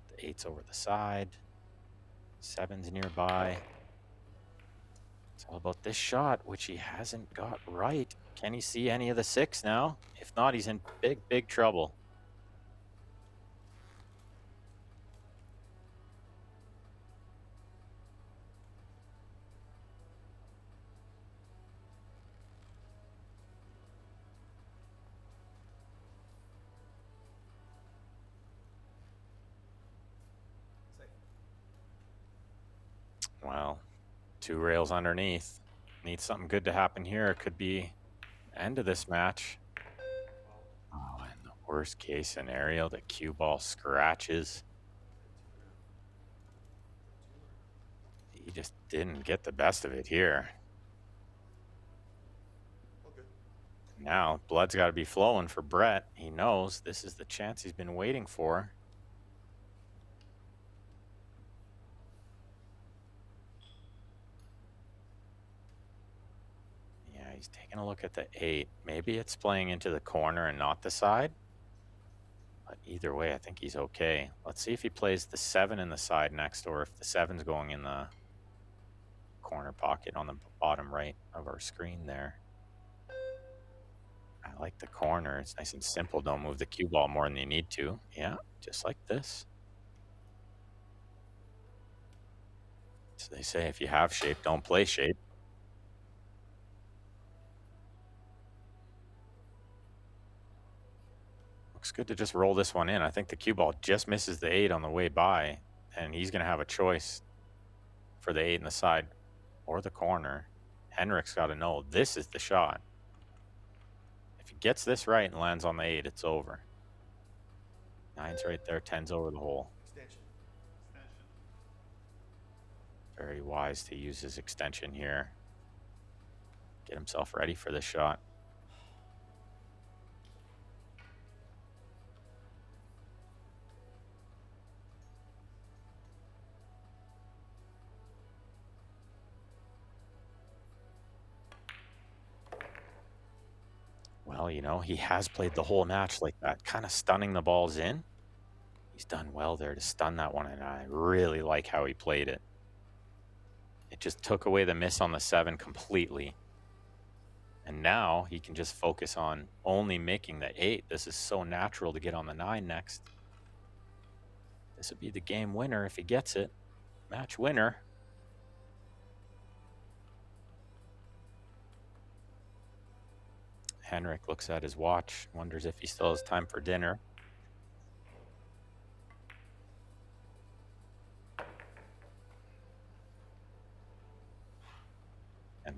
The 8's over the side. 7's nearby. It's all about this shot, which he hasn't got right. Can he see any of the 6 now? If not, he's in big, big trouble. Well, 2 rails underneath. Needs something good to happen here. It could be end of this match. Oh, in the worst case scenario, the cue ball scratches. He just didn't get the best of it here. Now, blood's got to be flowing for Brett. He knows this is the chance he's been waiting for. Yeah, he's taking a look at the 8. Maybe it's playing into the corner and not the side. But either way, I think he's okay. Let's see if he plays the 7 in the side next, or if the 7's going in the corner pocket on the bottom right of our screen there. I like the corner. It's nice and simple. Don't move the cue ball more than you need to. Yeah, just like this. So they say if you have shape, don't play shape. Looks good to just roll this one in. I think the cue ball just misses the 8 on the way by, and he's going to have a choice for the 8 in the side or the corner. Henrik's got to know this is the shot. If he gets this right and lands on the 8, it's over. 9's right there, 10's over the hole. Extension. Very wise to use his extension here. Get himself ready for the shot. Well, you know, he has played the whole match like that, kind of stunning the balls in. He's done well there to stun that one, and I really like how he played it. It just took away the miss on the 7 completely. And now he can just focus on only making the 8. This is so natural to get on the 9 next. This would be the game winner if he gets it. Match winner. Henrik looks at his watch, wonders if he still has time for dinner.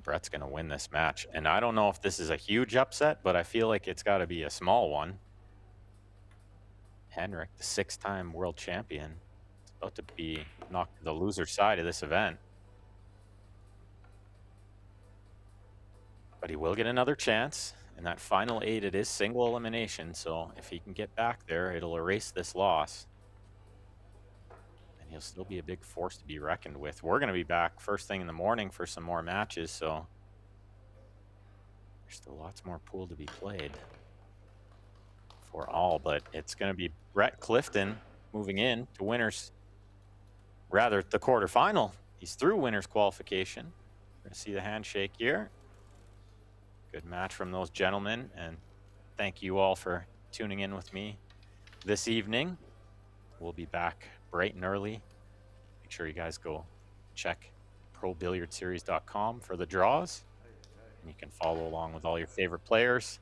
Brett's going to win this match. And I don't know if this is a huge upset, but I feel like it's got to be a small one. Henrik, the 6-time world champion, is about to be knocked to the loser side of this event. But he will get another chance. In that final 8, it is single elimination. So if he can get back there, it'll erase this loss. And he'll still be a big force to be reckoned with. We're going to be back first thing in the morning for some more matches. So there's still lots more pool to be played for all. But it's going to be Brett Clifton moving in to winners. Rather, the quarterfinal. He's through winners qualification. We're going to see the handshake here. Good match from those gentlemen, and thank you all for tuning in with me this evening. We'll be back bright and early. Make sure you guys go check ProBilliardSeries.com for the draws, and you can follow along with all your favorite players.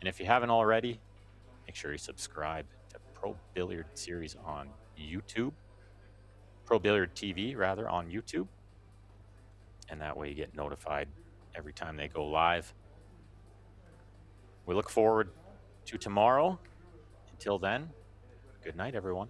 And if you haven't already, make sure you subscribe to Pro Billiard Series on YouTube, Pro Billiard TV rather, on YouTube, and that way you get notified every time they go live. We look forward to tomorrow. Until then, good night, everyone.